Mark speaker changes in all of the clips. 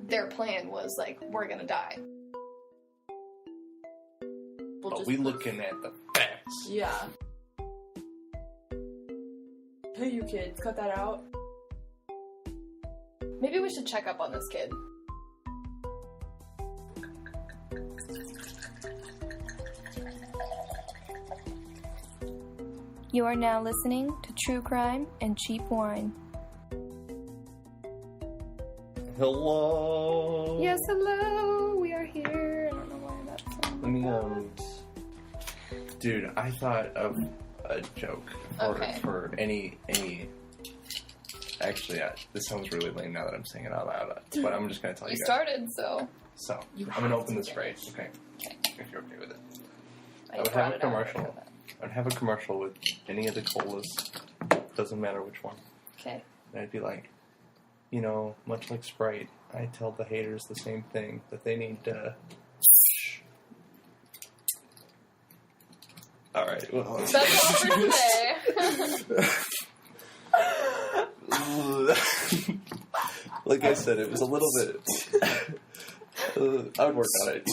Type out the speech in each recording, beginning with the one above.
Speaker 1: their plan was, like, we're gonna die.
Speaker 2: But we looking at the facts.
Speaker 3: Yeah. Hey, you kids, cut that out.
Speaker 1: Maybe we should check up on this kid.
Speaker 4: You are now listening to True Crime and Cheap Wine.
Speaker 2: Hello.
Speaker 1: Yes, hello. We are here. I don't know why that's on.
Speaker 2: Let me dude, I thought of a joke for any. Actually, this sounds really lame now that I'm saying it out loud, but I'm just gonna tell you guys.
Speaker 1: You started, so.
Speaker 2: So I'm gonna open this right. Okay. If you're okay with it. I would
Speaker 1: brought
Speaker 2: have a
Speaker 1: it out.
Speaker 2: commercial. I'd have a commercial with any of the colas. Doesn't matter which one.
Speaker 1: Okay.
Speaker 2: And I'd be like, you know, much like Sprite, I tell the haters the same thing, that they need to... Alright, well...
Speaker 1: That's all for today.
Speaker 2: Like I said, it was a little bit... I would work on it.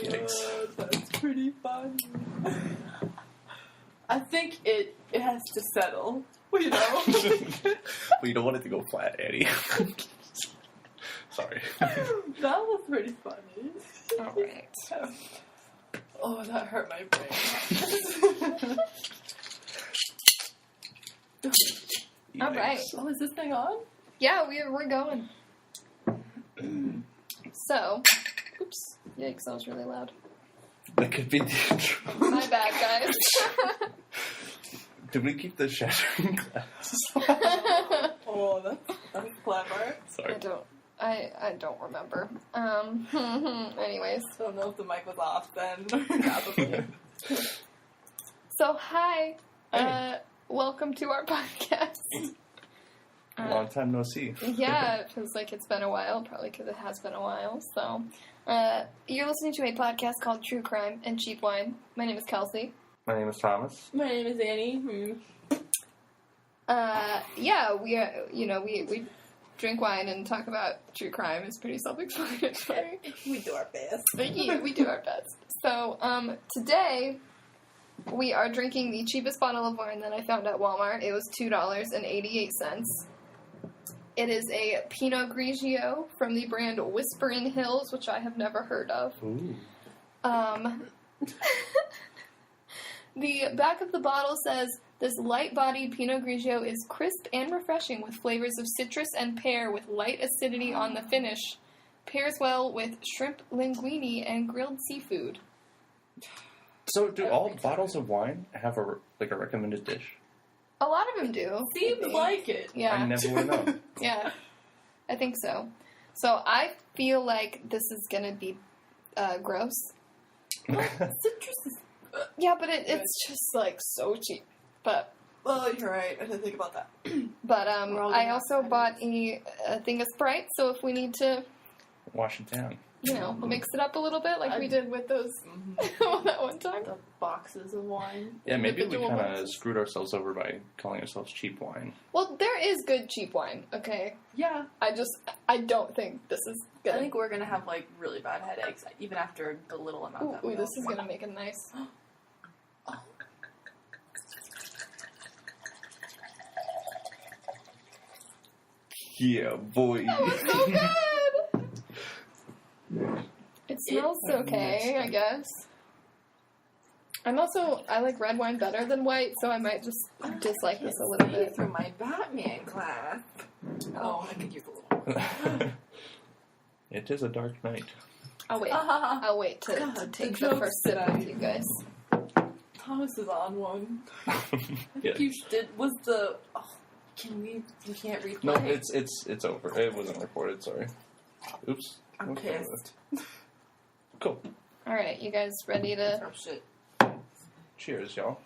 Speaker 2: Yikes.
Speaker 3: That's pretty funny. I think it has to settle, you know?
Speaker 2: Well, you don't want it to go flat, Eddie. Sorry.
Speaker 3: That was pretty funny.
Speaker 1: Alright.
Speaker 3: Oh, that hurt my brain.
Speaker 1: Alright.
Speaker 3: Oh, is this thing on?
Speaker 1: Yeah, we're going. So, oops. Yikes, that was really loud.
Speaker 2: That could be the intro.
Speaker 1: My bad, guys.
Speaker 2: Did we keep the shattering glass?
Speaker 3: Oh, that's clever.
Speaker 2: Sorry.
Speaker 1: I don't remember. Anyways.
Speaker 3: I don't know if the mic was off then. Probably.
Speaker 1: So, hi.
Speaker 2: Hey.
Speaker 1: Welcome to our podcast.
Speaker 2: Long time no see.
Speaker 1: Yeah, it feels like it's been a while, probably because it has been a while. So, you're listening to a podcast called True Crime and Cheap Wine. My name is Kelsey.
Speaker 2: My name is Thomas.
Speaker 3: My name is Annie.
Speaker 1: Yeah, we drink wine and talk about true crime. It's pretty self-explanatory.
Speaker 3: We do our best.
Speaker 1: But yeah, we do our best. So, today, we are drinking the cheapest bottle of wine that I found at Walmart. It was $2.88. It is a Pinot Grigio from the brand Whispering Hills, which I have never heard of.
Speaker 2: Ooh.
Speaker 1: The back of the bottle says, this light-bodied Pinot Grigio is crisp and refreshing with flavors of citrus and pear with light acidity on the finish. Pairs well with shrimp linguine and grilled seafood.
Speaker 2: So, do all bottles of wine have a recommended dish?
Speaker 1: A lot of them do.
Speaker 3: Seems like it.
Speaker 1: Yeah.
Speaker 2: I never would know.
Speaker 1: Yeah. I think so. So I feel like this is going to be gross.
Speaker 3: Citrus is...
Speaker 1: Yeah, but it's just, like, so cheap. But...
Speaker 3: Well, you're right. I didn't think about that.
Speaker 1: But I also bought a thing of Sprite, so if we need to...
Speaker 2: Wash it down.
Speaker 1: You know, mix it up a little bit like we did with those that one time.
Speaker 3: The boxes of wine.
Speaker 2: Yeah, maybe we
Speaker 1: Individual
Speaker 2: kind of
Speaker 1: boxes.
Speaker 2: screwed ourselves over by calling ourselves cheap wine.
Speaker 1: Well, there is good cheap wine, okay?
Speaker 3: Yeah.
Speaker 1: I don't think this is good.
Speaker 3: I think we're going to have, like, really bad headaches, even after the little amount that we
Speaker 1: this is going to make a nice...
Speaker 2: Yeah, boy.
Speaker 1: That was so good! It smells okay, I guess. I like red wine better than white, so I might just dislike this a little bit.
Speaker 3: Through my Batman class. Oh, I could use a little.
Speaker 2: It is a dark night.
Speaker 1: I'll wait to take the first sip with you guys.
Speaker 3: Thomas is on one.
Speaker 2: Yeah.
Speaker 3: You did. Was the? Oh, you can't replay.
Speaker 2: No, it's over. It wasn't recorded. Sorry. Oops.
Speaker 3: I'm pissed.
Speaker 2: Cool.
Speaker 1: All right, you guys ready to?
Speaker 3: Oh shit.
Speaker 2: Cheers, y'all.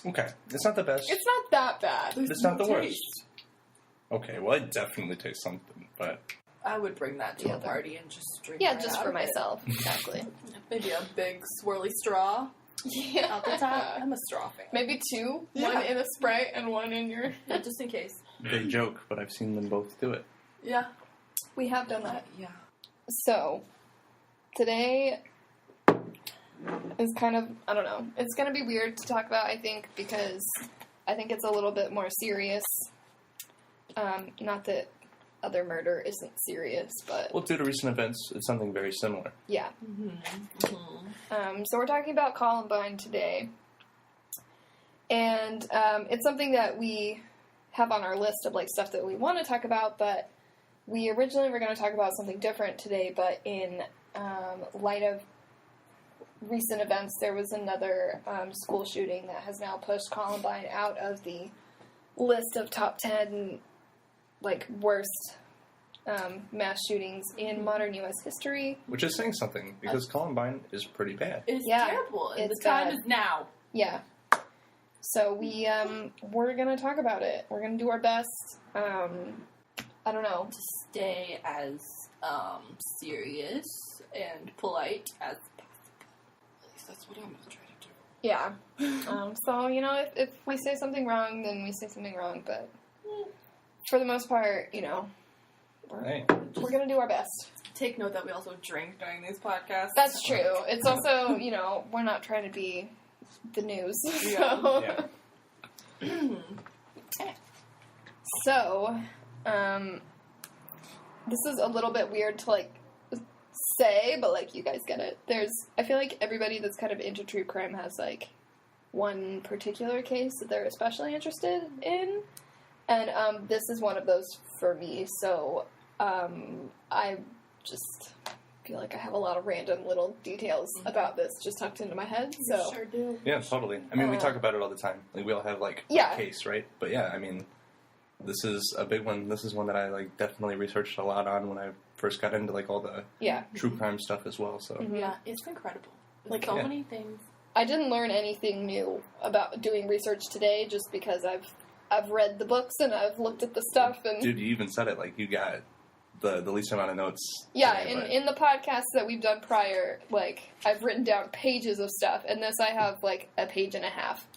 Speaker 2: Okay, it's not the best.
Speaker 1: It's not that bad.
Speaker 2: It's not the worst. Okay, well, it definitely tastes something, but...
Speaker 3: I would bring that to
Speaker 1: Yeah,
Speaker 3: a party and just drink.
Speaker 1: Yeah,
Speaker 3: right
Speaker 1: just
Speaker 3: out
Speaker 1: for
Speaker 3: of it.
Speaker 1: myself. Exactly.
Speaker 3: Maybe a big swirly straw
Speaker 1: Yeah.
Speaker 3: out the top. I'm a straw fan.
Speaker 1: Maybe two.
Speaker 3: Yeah.
Speaker 1: One in a Sprite and one in your...
Speaker 3: Yeah, just in case.
Speaker 2: They joke, but I've seen them both do it.
Speaker 3: Yeah.
Speaker 1: We have done that.
Speaker 3: Yeah.
Speaker 1: So, today is kind of, I don't know, it's going to be weird to talk about, I think, because I think it's a little bit more serious. Not that other murder isn't serious, but
Speaker 2: Well, due to recent events, it's something very similar.
Speaker 1: yeah.
Speaker 3: Mm-hmm.
Speaker 1: So we're talking about Columbine today. And it's something that we have on our list of, like, stuff that we want to talk about, but we originally were going to talk about something different today, but in light of recent events, there was another school shooting that has now pushed Columbine out of the list of top 10, like, worst mass shootings in modern U.S. history.
Speaker 2: Which is saying something, because Columbine is pretty bad.
Speaker 3: It's
Speaker 1: Yeah,
Speaker 3: terrible, and
Speaker 1: it's
Speaker 3: the time
Speaker 1: bad.
Speaker 3: is now.
Speaker 1: Yeah. So we're going to talk about it. We're going to do our best. I don't know.
Speaker 3: To stay as serious and polite as possible. At least that's what I'm going to try to do.
Speaker 1: Yeah. So, you know, if we say something wrong, then we say something wrong. But for the most part, you know,
Speaker 2: Hey.
Speaker 1: we're going to do our best.
Speaker 3: Take note that we also drink during these podcasts.
Speaker 1: That's true. It's also, you know, we're not trying to be the news. So,
Speaker 2: Yeah.
Speaker 1: so this is a little bit weird to, like, say, but, like, you guys get it. I feel like everybody that's kind of into true crime has, like, one particular case that they're especially interested in, and this is one of those for me, so I just feel like I have a lot of random little details about this just tucked into my head, so...
Speaker 3: Sure do.
Speaker 2: Yeah, totally. I mean, we talk about it all the time. Like, we all have, like,
Speaker 1: Yeah.
Speaker 2: a case, right? But yeah, I mean, this is a big one. This is one that I, like, definitely researched a lot on when I first got into, like, all the
Speaker 1: Yeah.
Speaker 2: true crime stuff as well, so...
Speaker 1: Mhm.
Speaker 3: Yeah, it's incredible. There's
Speaker 1: Like,
Speaker 3: so
Speaker 2: yeah.
Speaker 3: many things.
Speaker 1: I didn't learn anything new about doing research today just because I've read the books and I've looked at the stuff and...
Speaker 2: Dude, you even said it, like, you got the least amount of notes.
Speaker 1: Yeah,
Speaker 2: today, but-
Speaker 1: in the podcasts that we've done prior, like, I've written down pages of stuff, and this I have, like, a page and a half.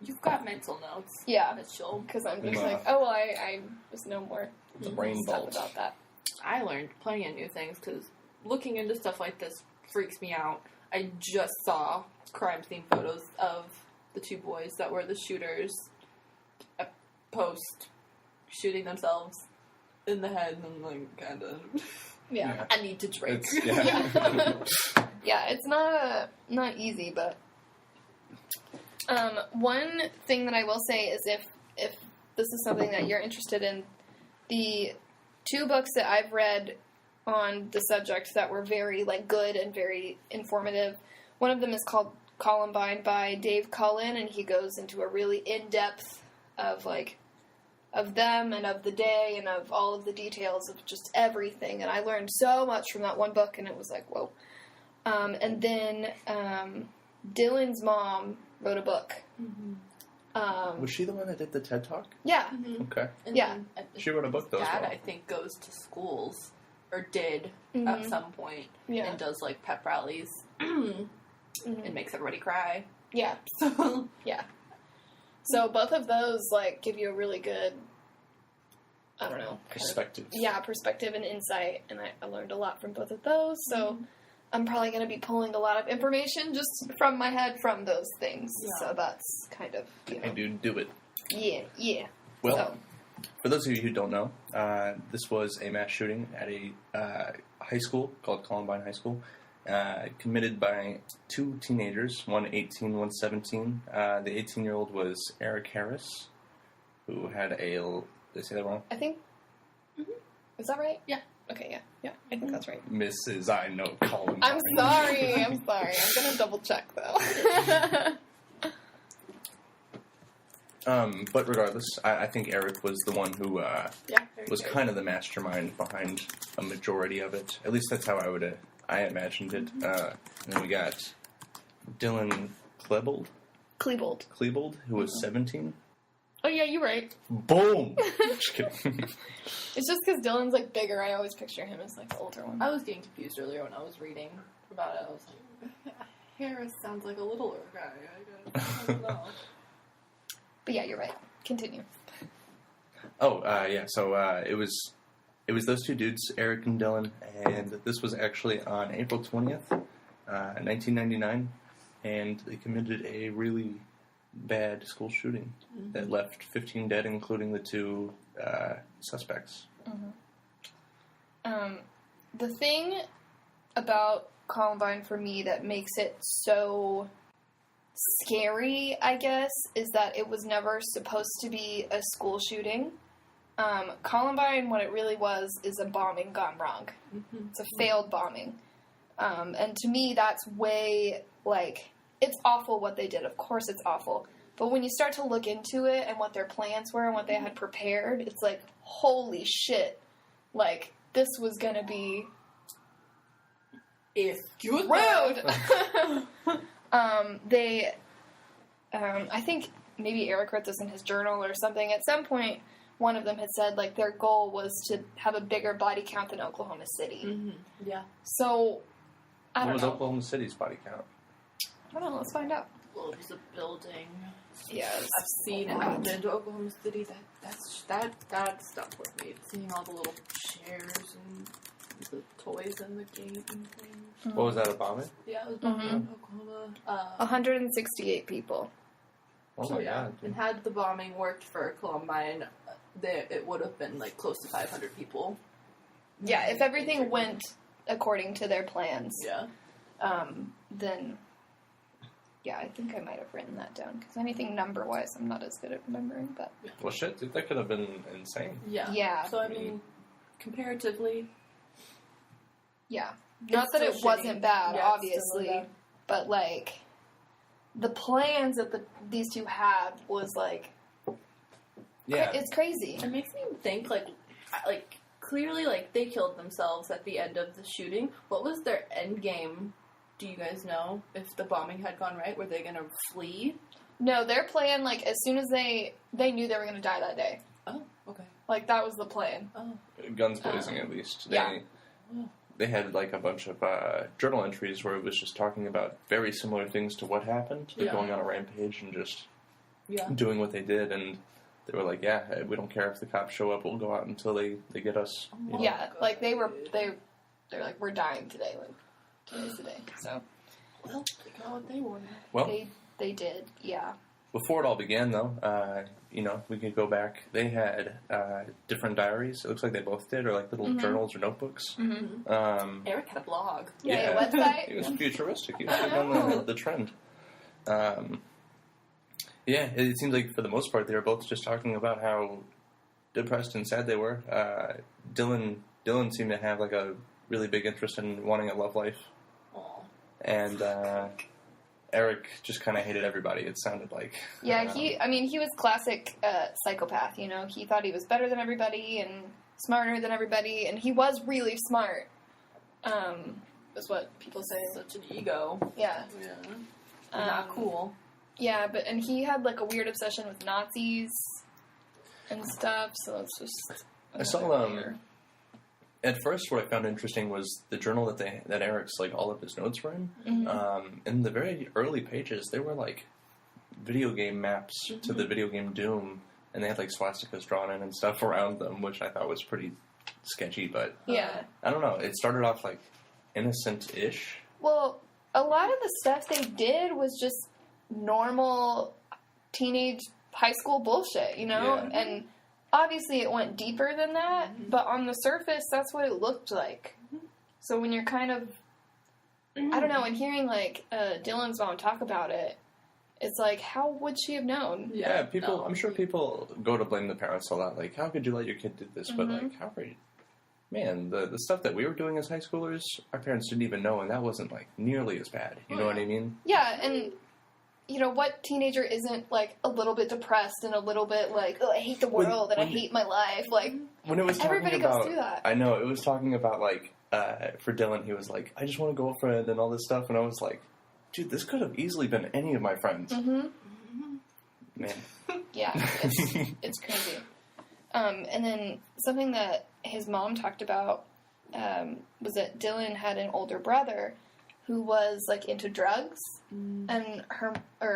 Speaker 3: You've got mental notes.
Speaker 1: Yeah,
Speaker 3: That you'll...
Speaker 1: because I'm just
Speaker 2: Wow.
Speaker 1: like, oh, well, I just know more
Speaker 2: The brain
Speaker 1: stuff
Speaker 2: bolt.
Speaker 1: about that.
Speaker 3: I learned plenty of new things because looking into stuff like this freaks me out. I just saw crime scene photos of the two boys that were the shooters post shooting themselves in the head, and I'm like, kind of,
Speaker 1: Yeah.
Speaker 3: I need to drink.
Speaker 2: It's, yeah.
Speaker 1: Yeah, it's not easy, but one thing that I will say is if this is something that you're interested in, the two books that I've read on the subject that were very, like, good and very informative, one of them is called Columbine by Dave Cullen, and he goes into a really in-depth of, like, of them and of the day and of all of the details of just everything, and I learned so much from that one book, and it was like, whoa. And then Dylan's mom wrote a book.
Speaker 3: Mm-hmm.
Speaker 2: Was she the one that did the TED Talk?
Speaker 1: Yeah.
Speaker 3: Mm-hmm.
Speaker 2: Okay.
Speaker 3: And
Speaker 1: Yeah.
Speaker 3: then,
Speaker 2: She wrote a book, though, as
Speaker 3: Dad,
Speaker 2: well.
Speaker 3: I think, goes to schools, or did at
Speaker 1: Mhm.
Speaker 3: some point,
Speaker 1: Yeah.
Speaker 3: and does, like, pep rallies
Speaker 1: Mhm.
Speaker 3: and makes everybody cry.
Speaker 1: Yeah.
Speaker 3: So,
Speaker 1: Yeah. So both of those, like, give you a really good, I don't know.
Speaker 2: Perspective.
Speaker 1: Perspective and insight, and I learned a lot from both of those, so I'm probably going to be pulling a lot of information just from my head from those things,
Speaker 3: Yeah.
Speaker 1: so that's kind of, you
Speaker 2: I
Speaker 1: know.
Speaker 2: do it.
Speaker 1: Yeah.
Speaker 2: Well,
Speaker 1: So,
Speaker 2: for those of you who don't know, this was a mass shooting at a high school called Columbine High School, committed by two teenagers, one 18, one 17. The 18-year-old was Eric Harris, who had a... Did I say that wrong?
Speaker 1: I think, is that right?
Speaker 3: Yeah.
Speaker 1: Okay, yeah, I think that's right.
Speaker 2: Mrs. I know Columbine.
Speaker 1: I'm sorry. I'm going to double check, though.
Speaker 2: But regardless, I think Eric was the one who
Speaker 3: yeah. very
Speaker 2: was
Speaker 3: good.
Speaker 2: kind of the mastermind behind a majority of it. At least that's how I imagined it. And then we got Dylan Klebold,
Speaker 1: Klebold.
Speaker 2: who was 17.
Speaker 1: Oh, yeah, you're right.
Speaker 2: Boom! Just kidding.
Speaker 1: It's just because Dylan's, like, bigger. I always picture him as, like, the older one.
Speaker 3: I was getting confused earlier when I was reading about it. I was like, Harris sounds like a littler guy, I guess. I don't know.
Speaker 1: But yeah, you're right. Continue.
Speaker 2: Oh, yeah, so it was those two dudes, Eric and Dylan, and this was actually on April 20th, 1999, and they committed a really bad school shooting that left 15 dead, including the two suspects.
Speaker 1: The thing about Columbine for me that makes it so scary, I guess, is that it was never supposed to be a school shooting. Columbine, what it really was, is a bombing gone wrong. It's a failed bombing. And to me, that's way, like, it's awful what they did. Of course it's awful. But when you start to look into it and what their plans were and what they had prepared, it's like, holy shit. Like, this was gonna be rude. I think maybe Eric wrote this in his journal or something. At some point, one of them had said, like, their goal was to have a bigger body count than Oklahoma City.
Speaker 3: Yeah.
Speaker 1: So, I don't know.
Speaker 2: What was Oklahoma City's body count?
Speaker 1: I don't know. Let's find out.
Speaker 3: Well, it was a building.
Speaker 1: Yeah,
Speaker 3: I've seen it. I've been to Oklahoma City. That stuff with me. Seeing all the little chairs and the toys and the game and things.
Speaker 2: What was that, a bombing?
Speaker 3: Yeah, it was bombing in Oklahoma.
Speaker 1: 168 people.
Speaker 2: Oh my god.
Speaker 3: And had the bombing worked for Columbine, it would have been like close to 500 people.
Speaker 1: Yeah, if everything went according to their plans.
Speaker 3: Yeah.
Speaker 1: Then, yeah, I think I might have written that down. Because anything number-wise, I'm not as good at remembering, but...
Speaker 2: Well, shit, dude, that could have been insane.
Speaker 3: Yeah.
Speaker 1: Yeah.
Speaker 3: So, I mean, comparatively...
Speaker 1: Yeah. Not that it wasn't bad,
Speaker 3: Yeah, it's
Speaker 1: obviously.
Speaker 3: still bad.
Speaker 1: But, like, the plans that these two had was, like...
Speaker 2: Yeah.
Speaker 1: It's crazy.
Speaker 3: It makes me think, like, clearly, like, they killed themselves at the end of the shooting. What was their end game? Do you guys know? If the bombing had gone right, were they going to flee?
Speaker 1: No, their plan, like, as soon as they knew they were going to die that day.
Speaker 3: Oh, okay.
Speaker 1: Like, that was the plan.
Speaker 3: Oh.
Speaker 2: Guns blazing, at least.
Speaker 1: Yeah.
Speaker 2: They had, like, a bunch of journal entries where it was just talking about very similar things to what happened. Like, going on a rampage and just doing what they did, and they were like, yeah, we don't care if the cops show up, we'll go out until they get us. You know?
Speaker 1: Yeah, like, they're like, we're dying today, like, today's the day, so.
Speaker 3: Well, they got what they wanted.
Speaker 2: Well,
Speaker 1: They did, yeah.
Speaker 2: before it all began, though, you know, we could go back. They had different diaries. It looks like they both did, or like little journals or notebooks.
Speaker 3: Eric had a blog.
Speaker 1: Yeah, a website.
Speaker 2: He was futuristic. He was on the trend. Yeah, it seems like for the most part they were both just talking about how depressed and sad they were. Dylan seemed to have like a really big interest in wanting a love life, and Eric just kind of hated everybody. It sounded like.
Speaker 1: Yeah, he was classic psychopath. You know, he thought he was better than everybody and smarter than everybody, and he was really smart. Is what people say.
Speaker 3: Such an ego.
Speaker 1: Yeah.
Speaker 3: Not cool.
Speaker 1: Yeah, and he had like a weird obsession with Nazis and stuff. So it's just.
Speaker 2: I saw at first, what I found interesting was the journal that Eric's like all of his notes were in. In the very early pages, there were like video game maps to the video game Doom, and they had like swastikas drawn in and stuff around them, which I thought was pretty sketchy. But
Speaker 1: yeah,
Speaker 2: I don't know. It started off like innocent-ish.
Speaker 1: Well, a lot of the stuff they did was just normal teenage high school bullshit, you know, and. Obviously, it went deeper than that, but on the surface, that's what it looked like. So when you're kind of, I don't know, and hearing, like, Dylan's mom talk about it, it's like, how would she have known?
Speaker 2: Yeah, people, I'm sure people go to blame the parents a lot. Like, how could you let your kid do this? But, like, how are you... Man, the stuff that we were doing as high schoolers, our parents didn't even know, and that wasn't, like, nearly as bad. You know what I mean?
Speaker 1: Yeah, and... You know, what teenager isn't, like, a little bit depressed and a little bit, like, oh, I hate the world and I hate my life. Like,
Speaker 2: when it was
Speaker 1: everybody goes through that.
Speaker 2: I know, it was talking about, like, for Dylan, he was like, I just want a girlfriend and all this stuff. And I was like, dude, this could have easily been any of my friends. Man.
Speaker 1: Yeah, it's crazy. And then something that his mom talked about was that Dylan had an older brother who was, like, into drugs, and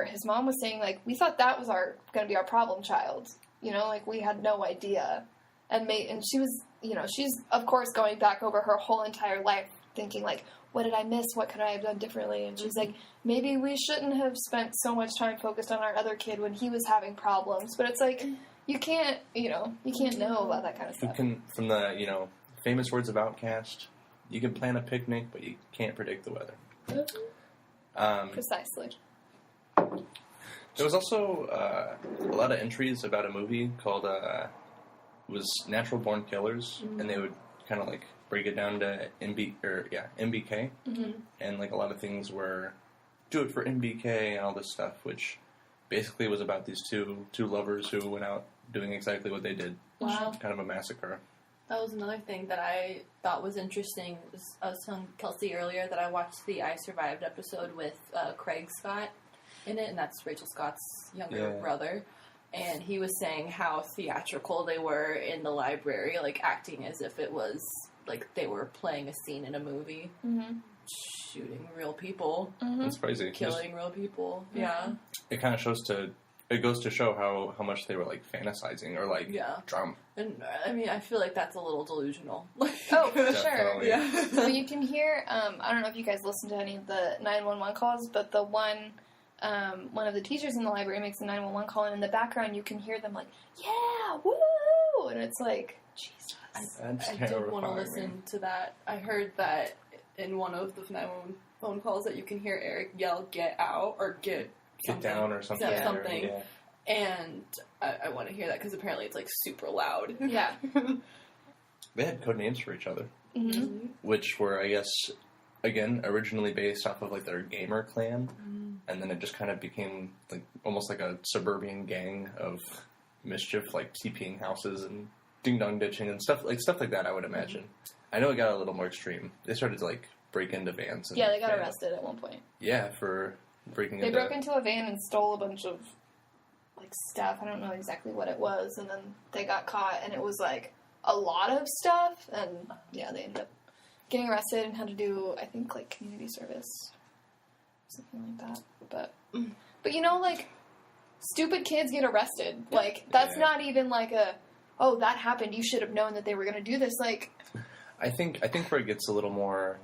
Speaker 1: his mom was saying, like, we thought that was going to be our problem child, you know, like, we had no idea, and she was, you know, she's, of course, going back over her whole entire life, thinking, like, what did I miss, what could I have done differently, and she's like, maybe we shouldn't have spent so much time focused on our other kid when he was having problems, but it's like, you can't know about that kind of stuff.
Speaker 2: You can, from the, you know, famous words of Outcast, you can plan a picnic, but you can't predict the weather.
Speaker 1: Precisely.
Speaker 2: There was also a lot of entries about a movie called was Natural Born Killers, and they would kind of like break it down to MBK, and like a lot of things were do it for MBK and all this stuff, which basically was about these two lovers who went out doing exactly what they did.
Speaker 3: Wow.
Speaker 2: Kind of a massacre.
Speaker 3: That was another thing that I thought was interesting. I was telling Kelsey earlier that I watched the I Survived episode with Craig Scott in it, and that's Rachel Scott's younger brother. And he was saying how theatrical they were in the library, like acting as if it was like they were playing a scene in a movie, shooting real people,
Speaker 2: That's crazy.
Speaker 3: killing real people. Yeah,
Speaker 2: It kind of it goes to show how much they were like fantasizing or like drama.
Speaker 3: And I mean, I feel like that's a little delusional.
Speaker 1: Oh, for sure.
Speaker 3: Yeah.
Speaker 1: So you can hear, I don't know if you guys listen to any of the 911 calls, but the one of the teachers in the library makes a 911 call, and in the background you can hear them like, yeah, woo! And it's like, Jesus.
Speaker 3: I did want to listen to that. I heard that in one of the 911 phone calls that you can hear Eric yell, get out, or get
Speaker 2: down or something.
Speaker 3: Yeah, something. And I want to hear that because apparently it's like super loud.
Speaker 1: Yeah.
Speaker 2: They had code names for each other,
Speaker 1: Mm-hmm.
Speaker 2: which were, I guess, again, originally based off of like their gamer clan, and then it just kind of became like almost like a suburban gang of mischief, like TPing houses and ding dong ditching and stuff like that. I would imagine. I know it got a little more extreme. They started to like break into vans. And
Speaker 1: Yeah, they got arrested at one point.
Speaker 2: Yeah, for breaking
Speaker 1: They
Speaker 2: into.
Speaker 1: broke into a van and stole a bunch of like stuff. I don't know exactly what it was, and then they got caught, and it was like a lot of stuff, and yeah, they ended up getting arrested and had to do, I think, like community service, something like that. But you know, like stupid kids get arrested. Like that's not even like oh, that happened. You should have known that they were going to do this. Like,
Speaker 2: I think where it gets a little more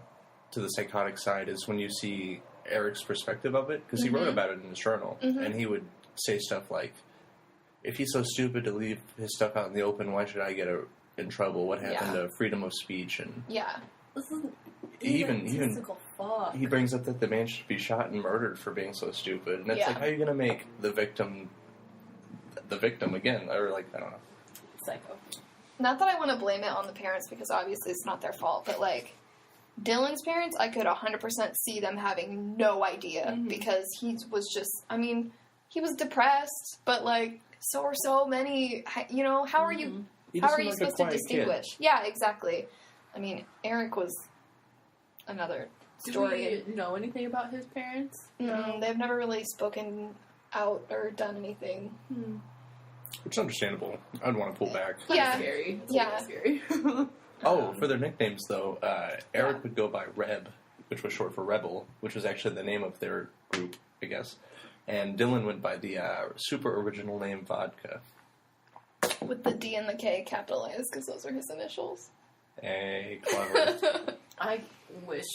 Speaker 2: to the psychotic side is when you see Eric's perspective of it, because he wrote about it in his journal, and he would say stuff like, if he's so stupid to leave his stuff out in the open, why should I get in trouble? What happened to freedom of speech? And
Speaker 3: This is
Speaker 2: even he brings up that the man should be shot and murdered for being so stupid, and it's like, how are you going to make the victim again? Or like, I don't know.
Speaker 3: Psycho.
Speaker 1: Not that I want to blame it on the parents, because obviously it's not their fault, but like Dylan's parents, I could 100% see them having no idea, because he was just, I mean, he was depressed, but like, so are so many, you know, how are you supposed to distinguish? Kid. Yeah, exactly. I mean, Eric was another story.
Speaker 3: Do we know anything about his parents?
Speaker 1: No, they've never really spoken out or done anything.
Speaker 2: Which is understandable. I'd want to pull back.
Speaker 1: Yeah.
Speaker 3: Scary.
Speaker 1: Yeah.
Speaker 3: Scary.
Speaker 2: For their nicknames, though, Eric would go by Reb, which was short for Rebel, which was actually the name of their group, I guess. And Dylan went by the super original name Vodka.
Speaker 1: With the D and the K capitalized, because those are his initials.
Speaker 2: Hey, clever.
Speaker 3: I wish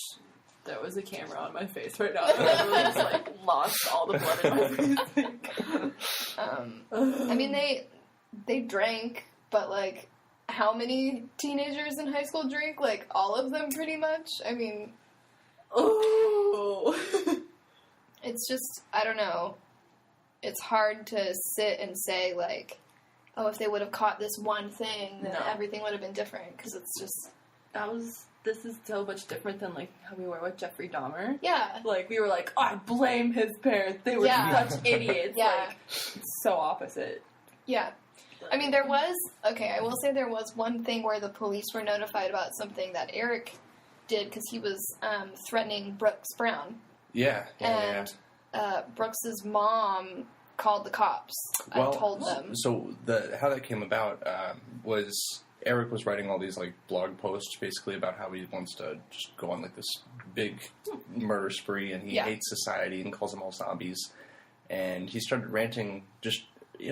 Speaker 3: there was a camera on my face right now. I just like lost all the blood in my face.
Speaker 1: I mean, they drank, but like, how many teenagers in high school drink? Like, all of them, pretty much. I mean, it's just, I don't know. It's hard to sit and say like, oh, if they would have caught this one thing, then everything would have been different. Because it's just...
Speaker 3: This is so much different than, like, how we were with Jeffrey Dahmer.
Speaker 1: Yeah.
Speaker 3: Like, we were like, oh, I blame his parents. They were such idiots.
Speaker 1: Yeah.
Speaker 3: Like, it's so opposite.
Speaker 1: Yeah. I mean, there was... Okay, I will say there was one thing where the police were notified about something that Eric did, because he was threatening Brooks Brown.
Speaker 2: Yeah.
Speaker 1: And Brooks's mom called the cops. I told them.
Speaker 2: So how that came about was Eric was writing all these like blog posts basically about how he wants to just go on like this big murder spree, and he hates society and calls them all zombies. And he started ranting just,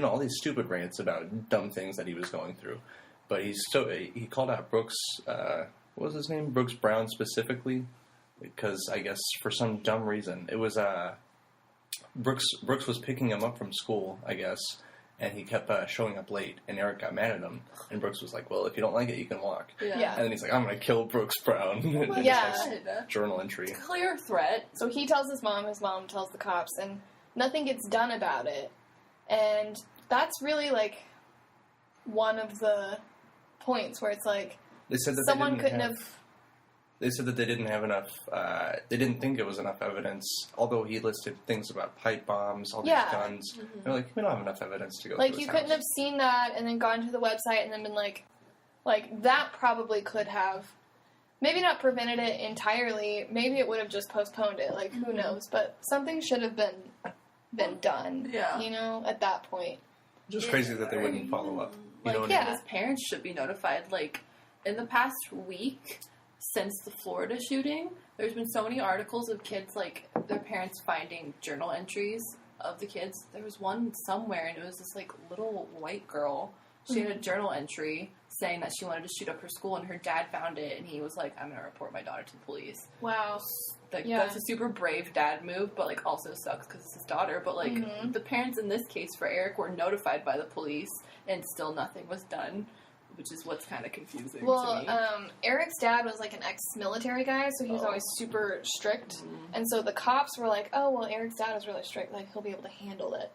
Speaker 2: all these stupid rants about dumb things that he was going through. But he called out Brooks, what was his name? Brooks Brown specifically, because I guess for some dumb reason it was Brooks was picking him up from school, I guess, and he kept showing up late, and Eric got mad at him, and Brooks was like, well, if you don't like it, you can walk.
Speaker 1: Yeah.
Speaker 2: And then he's like, I'm going to kill Brooks Brown. Journal entry.
Speaker 3: Clear threat.
Speaker 1: So he tells his mom tells the cops, and nothing gets done about it. And that's really, like, one of the points where it's like,
Speaker 2: they said that
Speaker 1: someone couldn't have...
Speaker 2: They said that they didn't have enough, they didn't think it was enough evidence, although he listed things about pipe bombs, all these guns. Mm-hmm. They're like, we don't have enough evidence to go through
Speaker 1: Like, you couldn't have seen that and then gone to the website and then been like, that probably could have, maybe not prevented it entirely, maybe it would have just postponed it, like, who knows, but something should have been done, at that point.
Speaker 2: Just crazy that they wouldn't follow up. You know what I mean?
Speaker 3: His parents should be notified, like, in the past week... Since the Florida shooting, there's been so many articles of kids, like, their parents finding journal entries of the kids. There was one somewhere, and it was this, like, little white girl. She had a journal entry saying that she wanted to shoot up her school, and her dad found it, and he was like, I'm going to report my daughter to the police.
Speaker 1: Wow.
Speaker 3: Like, that's a super brave dad move, but, like, also sucks because it's his daughter. But, like, the parents in this case for Eric were notified by the police, and still nothing was done. Which is what's kind of confusing to me.
Speaker 1: Eric's dad was like an ex-military guy, so he was always super strict. And so the cops were like, oh, well, Eric's dad is really strict. Like, he'll be able to handle it.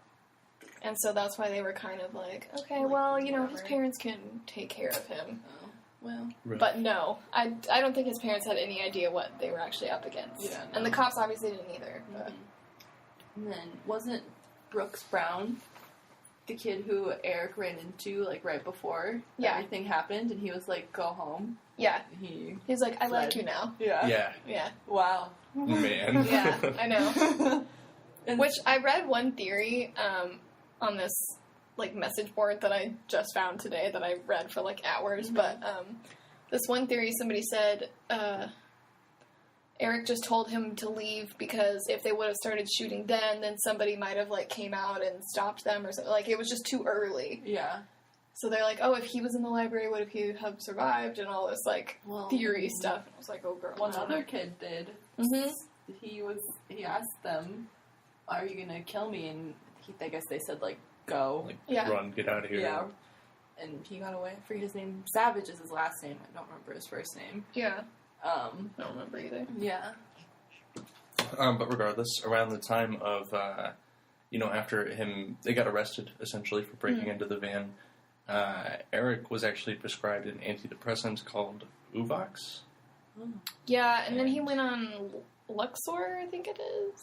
Speaker 1: And so that's why they were kind of like, okay, well, his parents can take care of him.
Speaker 3: Oh, well.
Speaker 2: Really?
Speaker 1: But no, I don't think his parents had any idea what they were actually up against. Yeah, no. And the cops obviously didn't either. But.
Speaker 3: And then, wasn't Brooks Brown... the kid who Eric ran into, like, right before everything happened, and he was like, go home.
Speaker 1: Yeah.
Speaker 3: He's
Speaker 1: like, I like you now.
Speaker 2: Yeah.
Speaker 3: Wow.
Speaker 2: Man.
Speaker 1: Yeah, I know. Which, I read one theory on this, like, message board that I just found today that I read for, like, hours, but this one theory, somebody said, Eric just told him to leave because if they would have started shooting then somebody might have, like, came out and stopped them or something. Like, it was just too early.
Speaker 3: Yeah.
Speaker 1: So they're like, oh, if he was in the library, what if he had survived? And all this, like, theory stuff. And I was like, oh, girl.
Speaker 3: One other kid did.
Speaker 1: Mm-hmm.
Speaker 3: He asked them, are you going to kill me? And I guess they said, like, go.
Speaker 2: Like, run, get out of here.
Speaker 3: Yeah. And he got away. I forget his name. Savage is his last name. I don't remember his first name.
Speaker 1: Yeah.
Speaker 3: I
Speaker 1: don't remember either.
Speaker 3: Yeah.
Speaker 2: But regardless, around the time of, after they got arrested, essentially, for breaking into the van, Eric was actually prescribed an antidepressant called Uvox.
Speaker 1: Yeah, and then he went on Luxor, I think it is.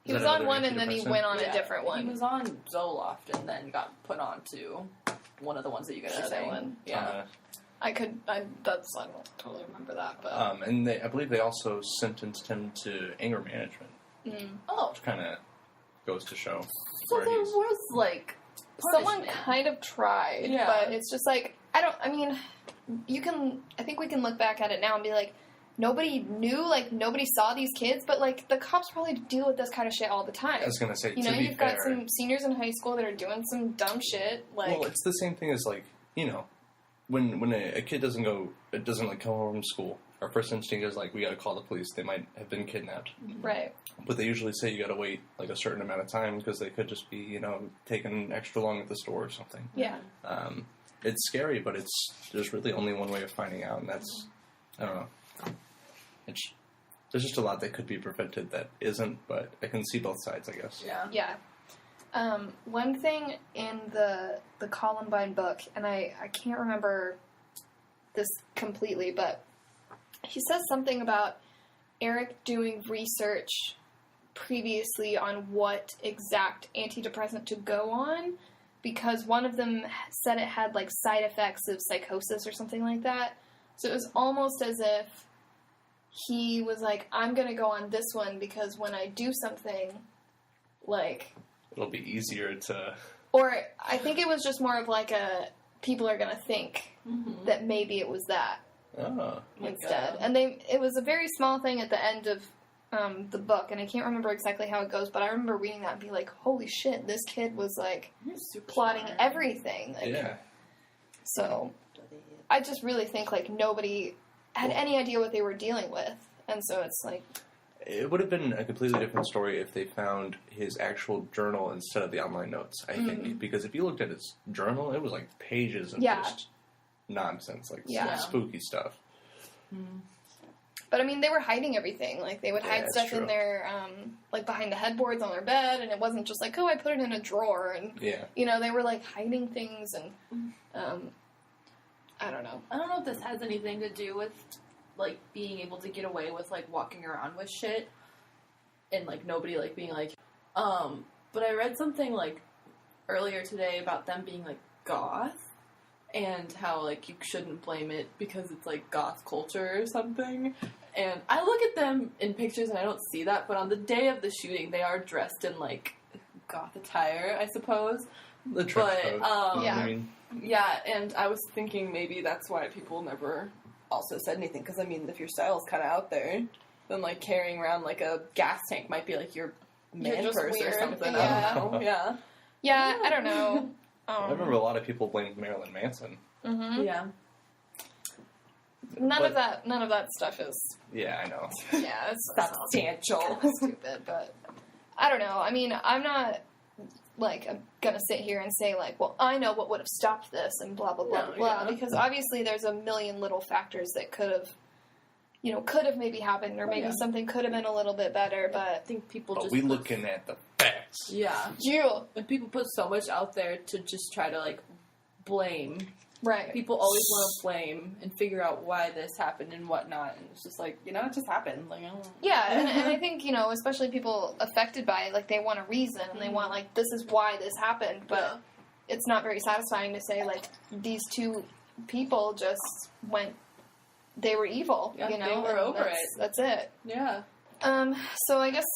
Speaker 1: He was on one, and then he went on a different one.
Speaker 3: He was on Zoloft, and then got put on to one of the ones that you guys are saying.
Speaker 1: One. Yeah. I don't totally remember that, but...
Speaker 2: and I believe they also sentenced him to anger management.
Speaker 3: Oh.
Speaker 2: Which kind of goes to show.
Speaker 3: So there was, like,
Speaker 1: someone kind of tried, but it's just like, I think we can look back at it now and be like, nobody knew, like, nobody saw these kids, but, like, the cops probably deal with this kind of shit all the time.
Speaker 2: I was going to say,
Speaker 1: you've got some seniors in high school that are doing some dumb shit, like...
Speaker 2: Well, it's the same thing as, like, when a kid doesn't come home from school, our first instinct is like, we gotta call the police. They might have been kidnapped.
Speaker 1: Right.
Speaker 2: But they usually say you gotta wait like a certain amount of time because they could just be, taking extra long at the store or something.
Speaker 1: Yeah.
Speaker 2: It's scary, but there's really only one way of finding out, and that's, I don't know. There's just a lot that could be prevented that isn't, but I can see both sides, I guess.
Speaker 3: Yeah.
Speaker 1: Yeah. One thing in the Columbine book, and I can't remember this completely, but he says something about Eric doing research previously on what exact antidepressant to go on, because one of them said it had, like, side effects of psychosis or something like that. So it was almost as if he was like, I'm going to go on this one because when I do something, like,
Speaker 2: It'll be easier to...
Speaker 1: Or I think it was just more of like people are going to think that maybe it was that instead. And it was a very small thing at the end of the book, and I can't remember exactly how it goes, but I remember reading that and be like, holy shit, this kid was like plotting everything. Like,
Speaker 2: yeah.
Speaker 1: So I just really think like nobody had any idea what they were dealing with, and so it's like...
Speaker 2: It would have been a completely different story if they found his actual journal instead of the online notes, I think. Because if you looked at his journal, it was like pages of just nonsense, like spooky stuff.
Speaker 1: But I mean, they were hiding everything. Like, they would hide stuff in their, like, behind the headboards on their bed, and it wasn't just like, oh, I put it in a drawer, and, you know, they were, like, hiding things, and, I don't know.
Speaker 3: I don't know if this has anything to do with, like, being able to get away with, like, walking around with shit, and, like, nobody, like, being like, but I read something, like, earlier today about them being, like, goth, and how, like, you shouldn't blame it because it's, like, goth culture or something. And I look at them in pictures and I don't see that, but on the day of the shooting, they are dressed in, like, goth attire, I suppose.
Speaker 2: The trench coat. I mean.
Speaker 3: Yeah, and I was thinking maybe that's why people never also said anything, because, I mean, if your style's kind of out there, then, like, carrying around, like, a gas tank might be, like, your man purse
Speaker 1: weird.
Speaker 3: Or something.
Speaker 1: Yeah.
Speaker 3: I don't know. Yeah.
Speaker 1: Yeah, I don't know.
Speaker 2: I remember a lot of people blamed Marilyn Manson.
Speaker 3: Yeah.
Speaker 1: None of that stuff is...
Speaker 2: Yeah, I know.
Speaker 1: Yeah, it's
Speaker 3: substantial.
Speaker 1: Kind of stupid, but... I don't know. I mean, I'm not, like, I'm gonna sit here and say, like, well, I know what would have stopped this and blah, blah, blah, blah, because obviously there's a million little factors that could have maybe happened, or maybe something could have been a little bit better, but...
Speaker 3: I think people
Speaker 2: but
Speaker 3: just...
Speaker 2: we looking at the facts.
Speaker 3: Yeah.
Speaker 1: Yeah.
Speaker 3: And people put so much out there to just try to, like, blame.
Speaker 1: Right.
Speaker 3: People always want to blame and figure out why this happened and whatnot, and it's just like, you know, it just happened. Like, I don't...
Speaker 1: Yeah, and I think, you know, especially people affected by it, like, they want a reason, and they want, like, this is why this happened, but it's not very satisfying to say, like, these two people just went... They were evil, you know?
Speaker 3: They were over it.
Speaker 1: That's it.
Speaker 3: Yeah.
Speaker 1: So I guess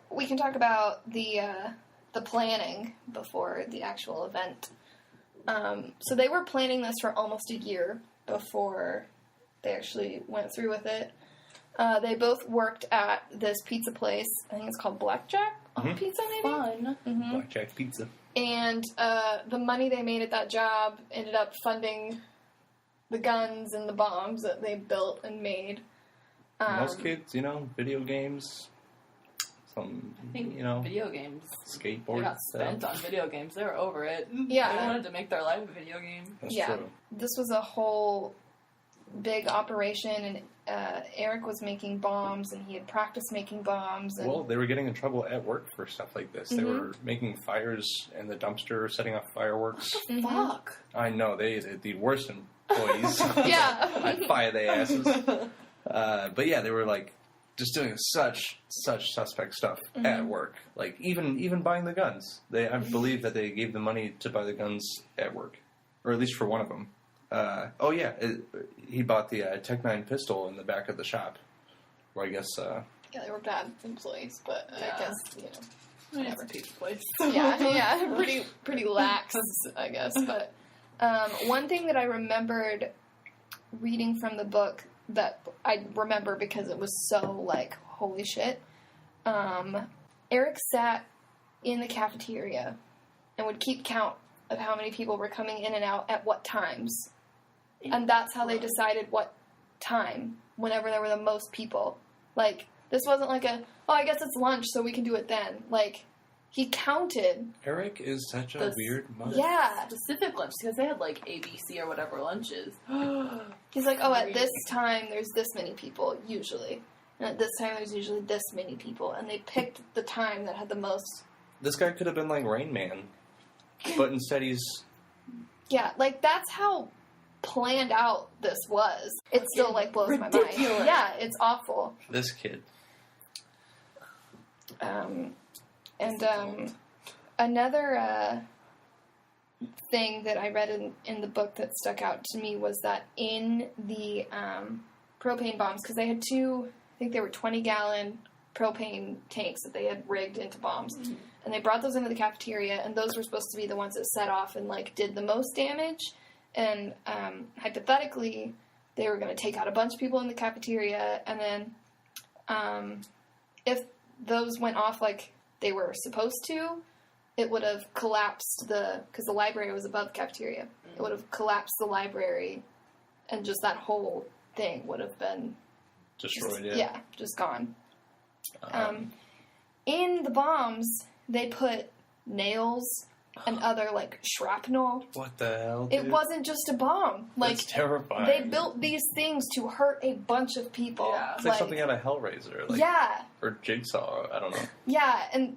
Speaker 1: we can talk about the planning before the actual event. So they were planning this for almost a year before they actually went through with it. They both worked at this pizza place. I think it's called Blackjack Pizza, maybe?
Speaker 3: Fun.
Speaker 2: Blackjack Pizza.
Speaker 1: And the money they made at that job ended up funding the guns and the bombs that they built and made.
Speaker 2: Most kids, you know, video games,
Speaker 3: video games.
Speaker 2: Skateboard
Speaker 3: They got spent on video games. They were over it.
Speaker 1: Yeah.
Speaker 3: They wanted to make their life a video game.
Speaker 2: That's true.
Speaker 1: This was a whole big operation, and Eric was making bombs, and he had practiced making bombs. And...
Speaker 2: Well, they were getting in trouble at work for stuff like this. They were making fires in the dumpster, setting off fireworks.
Speaker 3: Fuck.
Speaker 2: I know, they're the worst employees.
Speaker 1: Yeah.
Speaker 2: I'd fire their asses. But yeah, they were like just doing such suspect stuff at work. Like even buying the guns. I believe that they gave the money to buy the guns at work, or at least for one of them. He bought the Tech-9 pistol in the back of the shop. Where I guess.
Speaker 1: Yeah, they were bad employees, but I guess
Speaker 3: Whatever. It's a pizza place.
Speaker 1: yeah, pretty lax, I guess. But one thing that I remembered reading from the book that I remember because it was so, like, holy shit. Eric sat in the cafeteria and would keep count of how many people were coming in and out at what times. And that's how they decided what time, whenever there were the most people. Like, this wasn't like I guess it's lunch, so we can do it then. Like, he counted.
Speaker 2: Eric is such a weird mother.
Speaker 1: Yeah.
Speaker 3: Specific lunch, because they had, like, ABC or whatever lunches.
Speaker 1: He's like, oh, at this time, there's this many people, usually. And at this time, there's usually this many people. And they picked the time that had the most...
Speaker 2: This guy could have been like Rain Man. But instead he's...
Speaker 1: Yeah, like, that's how planned out this was. It still, like, blows my mind. Yeah, it's awful.
Speaker 2: This kid.
Speaker 1: Another thing that I read in the book that stuck out to me was that in the propane bombs, because they had two, I think they were 20-gallon propane tanks that they had rigged into bombs. Mm-hmm. And they brought those into the cafeteria, and those were supposed to be the ones that set off and, like, did the most damage. And hypothetically, they were going to take out a bunch of people in the cafeteria, and then if those went off like they were supposed to, it would have collapsed because the library was above the cafeteria. Mm-hmm. It would have collapsed the library, and just that whole thing would have been
Speaker 2: destroyed.
Speaker 1: Just gone. In the bombs, they put nails and other, like, shrapnel.
Speaker 2: What the hell, dude?
Speaker 1: It wasn't just a bomb. Like,
Speaker 2: that's terrifying.
Speaker 1: They built these things to hurt a bunch of people.
Speaker 2: Yeah. It's like something out of Hellraiser. Like, or Jigsaw, I don't know.
Speaker 1: Yeah, and,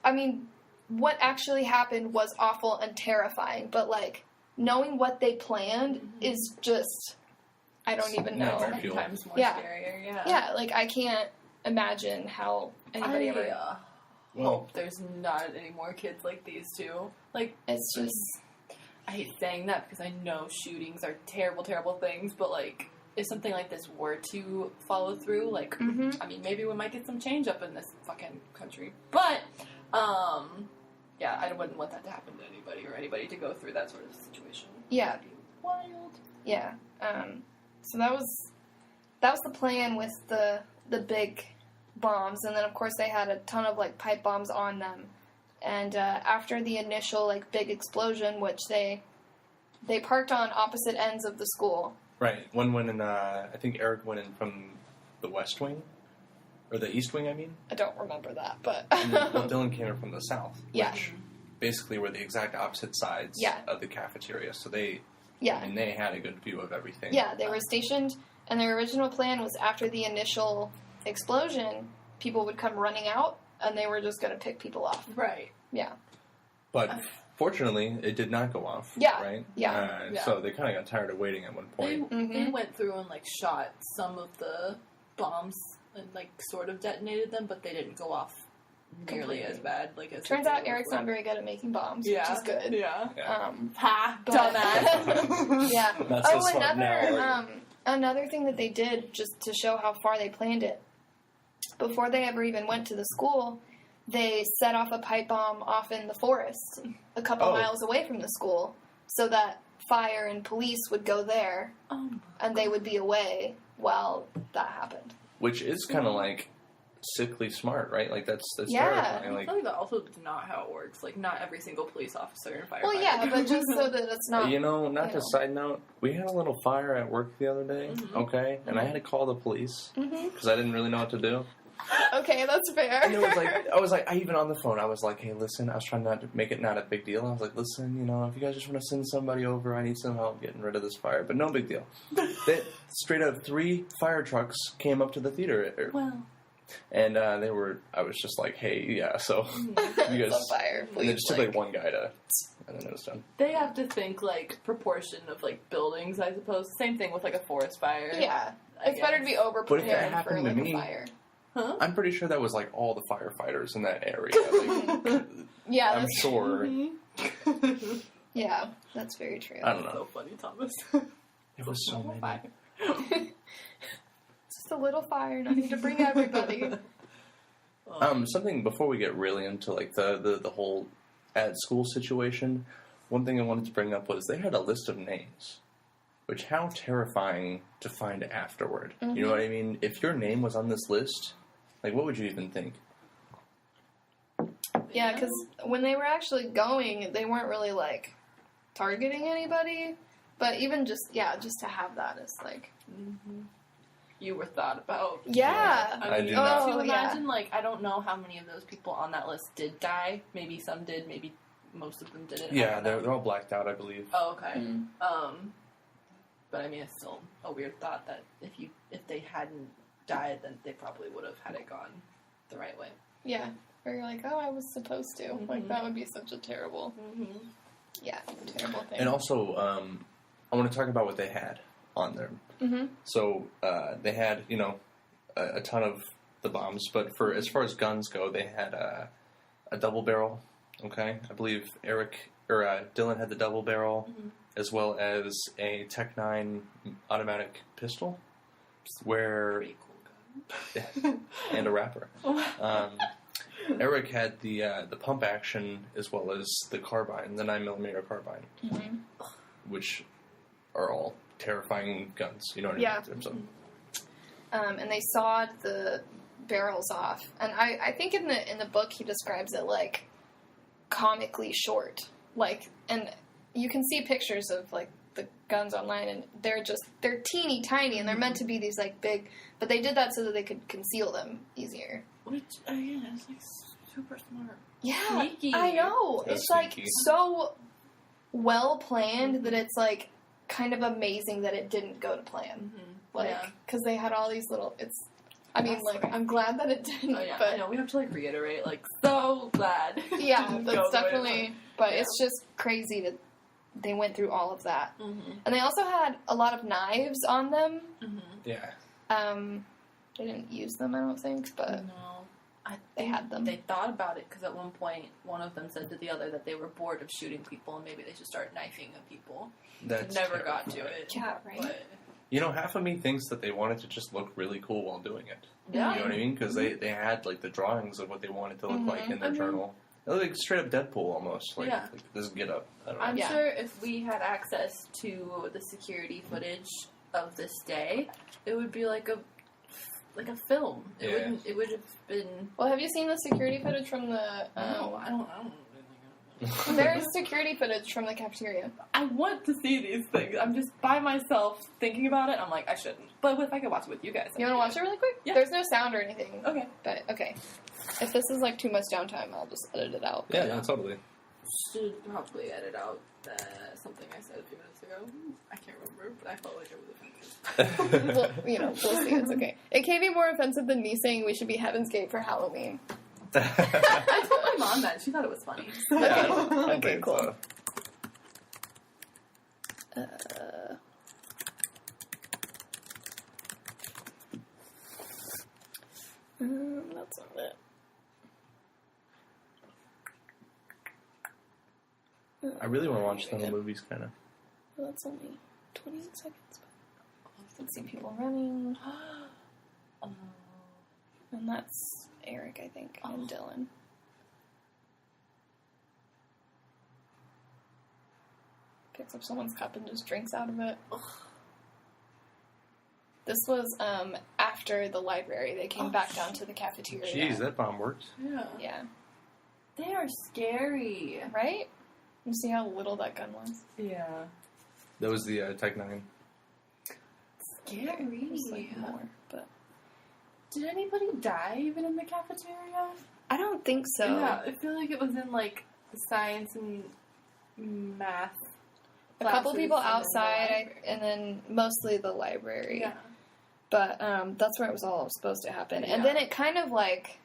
Speaker 1: I mean, what actually happened was awful and terrifying, but, like, knowing what they planned is just, I don't even know.
Speaker 3: 10 times more scarier,
Speaker 1: Yeah, like, I can't imagine how anybody ever...
Speaker 3: Well, there's not any more kids like these two. Like,
Speaker 1: it's just...
Speaker 3: I hate saying that because I know shootings are terrible, terrible things, but, like, if something like this were to follow through, like, I mean, maybe we might get some change up in this fucking country. But, yeah, I wouldn't want that to happen to anybody or anybody to go through that sort of situation.
Speaker 1: Yeah.
Speaker 3: Wild.
Speaker 1: Yeah. So that was the plan with the big bombs, and then of course they had a ton of, like, pipe bombs on them. And after the initial, like, big explosion, which they parked on opposite ends of the school.
Speaker 2: Right. One went in, I think Eric went in from the west wing. Or the east wing, I mean.
Speaker 1: I don't remember that, but...
Speaker 2: Well, Dylan came in from the south.
Speaker 1: Yeah.
Speaker 2: Which basically were the exact opposite sides of the cafeteria. So they...
Speaker 1: Yeah.
Speaker 2: And they had a good view of everything.
Speaker 1: Yeah, they were stationed, and their original plan was after the initial explosion, people would come running out, and they were just going to pick people off.
Speaker 3: Right.
Speaker 1: Yeah.
Speaker 2: But fortunately, it did not go off.
Speaker 1: Yeah.
Speaker 2: Right?
Speaker 1: Yeah.
Speaker 2: So they kind of got tired of waiting at one point.
Speaker 3: They went through and, like, shot some of the bombs and, like, sort of detonated them, but they didn't go off nearly as bad. Like, as
Speaker 1: turns out Eric's not very good at making bombs, which is good.
Speaker 3: Yeah.
Speaker 1: Dumbass. Yeah.
Speaker 2: Not so smart now.
Speaker 1: Another thing that they did, just to show how far they planned it, before they ever even went to the school, they set off a pipe bomb off in the forest, a couple miles away from the school, so that fire and police would go there, and they would be away while that happened.
Speaker 2: Which is kind of like sickly smart, right? Like that's
Speaker 1: yeah.
Speaker 2: terrifying. Like,
Speaker 3: I feel like that also is not how it works. Like, not every single police officer and firefighter.
Speaker 1: Well, yeah, but just so that it's not.
Speaker 2: Not to side note, we had a little fire at work the other day, okay, and I had to call the police because I didn't really know what to do.
Speaker 1: Okay, that's fair.
Speaker 2: And it was like, I even on the phone, I was like, hey, listen, I was trying not to make it not a big deal. I was like, listen, if you guys just want to send somebody over, I need some help getting rid of this fire. But no big deal. They, straight up, 3 fire trucks came up to the theater.
Speaker 3: Wow.
Speaker 2: And I was just like, hey, yeah, so you guys,
Speaker 1: fire,
Speaker 2: and they just took like one guy to, and then it was done.
Speaker 3: They have to think like proportion of like buildings, I suppose. Same thing with like a forest fire.
Speaker 1: Yeah, it's better to be over prepared for like a fire.
Speaker 3: Huh?
Speaker 2: I'm pretty sure that was like all the firefighters in that area. Like,
Speaker 1: yeah,
Speaker 2: I'm sure.
Speaker 1: Yeah, that's very true.
Speaker 2: I don't know.
Speaker 3: So funny, Thomas.
Speaker 2: It was so many.
Speaker 3: Fire.
Speaker 1: Just a little fire, no need to bring everybody.
Speaker 2: Something before we get really into like the whole at school situation. One thing I wanted to bring up was they had a list of names. Which, how terrifying to find afterward. You know what I mean? If your name was on this list, like, what would you even think?
Speaker 1: Yeah, because when they were actually going, they weren't really, like, targeting anybody. But even just to have that is, like...
Speaker 3: You were thought about.
Speaker 1: Yeah.
Speaker 2: I do not.
Speaker 3: To imagine, like, I don't know how many of those people on that list did die. Maybe some did, maybe most of them didn't.
Speaker 2: Yeah, they're all blacked out, I believe.
Speaker 3: Oh, okay. But I mean, it's still a weird thought that if they hadn't died, then they probably would have had it gone the right way.
Speaker 1: Yeah. Or you're like, oh, I was supposed to. Like, that would be such a terrible, terrible thing.
Speaker 2: And also, I want to talk about what they had on there. So, they had, a ton of the bombs, but as far as guns go, they had a double barrel, okay? I believe Dylan had the double barrel, as well as a Tech 9 automatic pistol, where...
Speaker 3: Pretty cool gun.
Speaker 2: and a rapper. Eric had the pump action as well as the carbine, the 9mm carbine, which are all terrifying guns. You know what I mean? So.
Speaker 1: And they sawed the barrels off, and I think in the book he describes it like comically short, like, and you can see pictures of like the guns online, and they're teeny tiny, and they're meant to be these like big, but they did that so that they could conceal them easier.
Speaker 3: Which again is like super smart.
Speaker 1: Yeah,
Speaker 3: sneaky.
Speaker 1: I know.
Speaker 2: That's
Speaker 1: it's
Speaker 2: sneaky.
Speaker 1: like so well planned that it's like kind of amazing that it didn't go to plan. Like, because they had all these little. I mean, like, I'm glad that it didn't.
Speaker 3: Oh, yeah.
Speaker 1: But
Speaker 3: I know, we have to like reiterate, like, so glad.
Speaker 1: Yeah, that's definitely. But
Speaker 3: yeah.
Speaker 1: it's just crazy that they went through all of that, and they also had a lot of knives on them.
Speaker 2: Yeah.
Speaker 1: They didn't use them, I don't think, but they had them.
Speaker 3: They thought about it because at one point, one of them said to the other that they were bored of shooting people and maybe they should start knifing people.
Speaker 2: That's
Speaker 3: never got to it.
Speaker 1: Yeah, right.
Speaker 3: But,
Speaker 2: you know, half of me thinks that they wanted to just look really cool while doing it.
Speaker 3: yeah.
Speaker 2: You know what I mean? Because they had, like, the drawings of what they wanted to look like in their journal. They look like straight up Deadpool, almost. Like this get-up. I don't know.
Speaker 3: I'm sure if we had access to the security footage of this day, it would be like a film. It would have been...
Speaker 1: Well, have you seen the security footage from the...
Speaker 3: No, I don't
Speaker 1: There's security footage from the cafeteria.
Speaker 3: I want to see these things. I'm just by myself thinking about it. I'm like, I shouldn't. But if I could watch it with you guys...
Speaker 1: You want to watch it really quick?
Speaker 3: Yeah.
Speaker 1: There's no sound or anything.
Speaker 3: Okay.
Speaker 1: But, okay. If this is, like, too much downtime, I'll just edit it out.
Speaker 2: Yeah, no, totally.
Speaker 3: Should probably edit out something I said a few minutes ago. I can't remember, but I felt like it was offensive.
Speaker 1: Well, we'll see. It's okay. It can't be more offensive than me saying we should be Heaven's Gate for Halloween.
Speaker 3: I told my mom that. She thought it was funny.
Speaker 1: Okay, cool. That's not it.
Speaker 2: I really want to watch some of the movies, kind of.
Speaker 1: Well, that's only 20 seconds. Let's see people running. And that's Eric, I think, and Dylan. Picks up someone's cup and just drinks out of it. This was after the library. They came back down to the cafeteria.
Speaker 2: Jeez, that bomb worked.
Speaker 3: Yeah.
Speaker 1: Yeah.
Speaker 3: They are scary.
Speaker 1: Right? You see how little that gun was?
Speaker 3: Yeah.
Speaker 2: That was the Tech 9.
Speaker 3: Scary.
Speaker 1: There's like more, but
Speaker 3: did anybody die even in the cafeteria?
Speaker 1: I don't think so.
Speaker 3: Yeah, I feel like it was in like science and math.
Speaker 1: A couple people
Speaker 3: classes
Speaker 1: outside, and then mostly the library.
Speaker 3: Yeah.
Speaker 1: But that's where it was all supposed to happen.
Speaker 3: Yeah.
Speaker 1: And then it kind of like,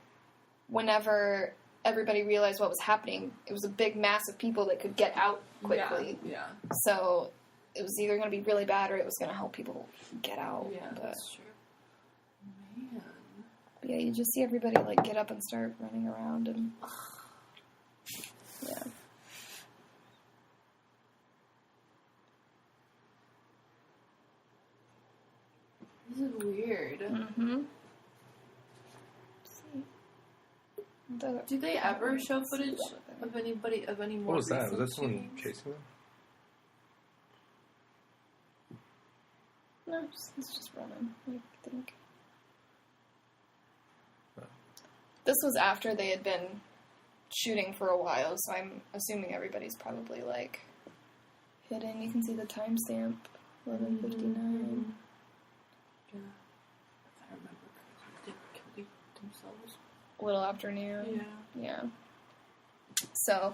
Speaker 1: whenever everybody realized what was happening, it was a big mass of people that could get out quickly.
Speaker 3: Yeah.
Speaker 1: So it was either going to be really bad or it was going to help people get out.
Speaker 3: Yeah,
Speaker 1: But,
Speaker 3: that's true. Man.
Speaker 1: but yeah, you just see everybody like get up and start running around and yeah.
Speaker 3: This is weird.
Speaker 1: Mm-hmm.
Speaker 3: Do they ever show footage of anybody, of any more
Speaker 2: What was that?
Speaker 3: recent
Speaker 2: Was that someone
Speaker 3: shootings?
Speaker 2: chasing them?
Speaker 1: No, it's just running, I think. This was after they had been shooting for a while, so I'm assuming everybody's probably, like, hidden. You can see the timestamp, 11:59.
Speaker 3: Yeah. I remember. They killed themselves.
Speaker 1: A little after noon.
Speaker 3: Yeah.
Speaker 1: Yeah. So,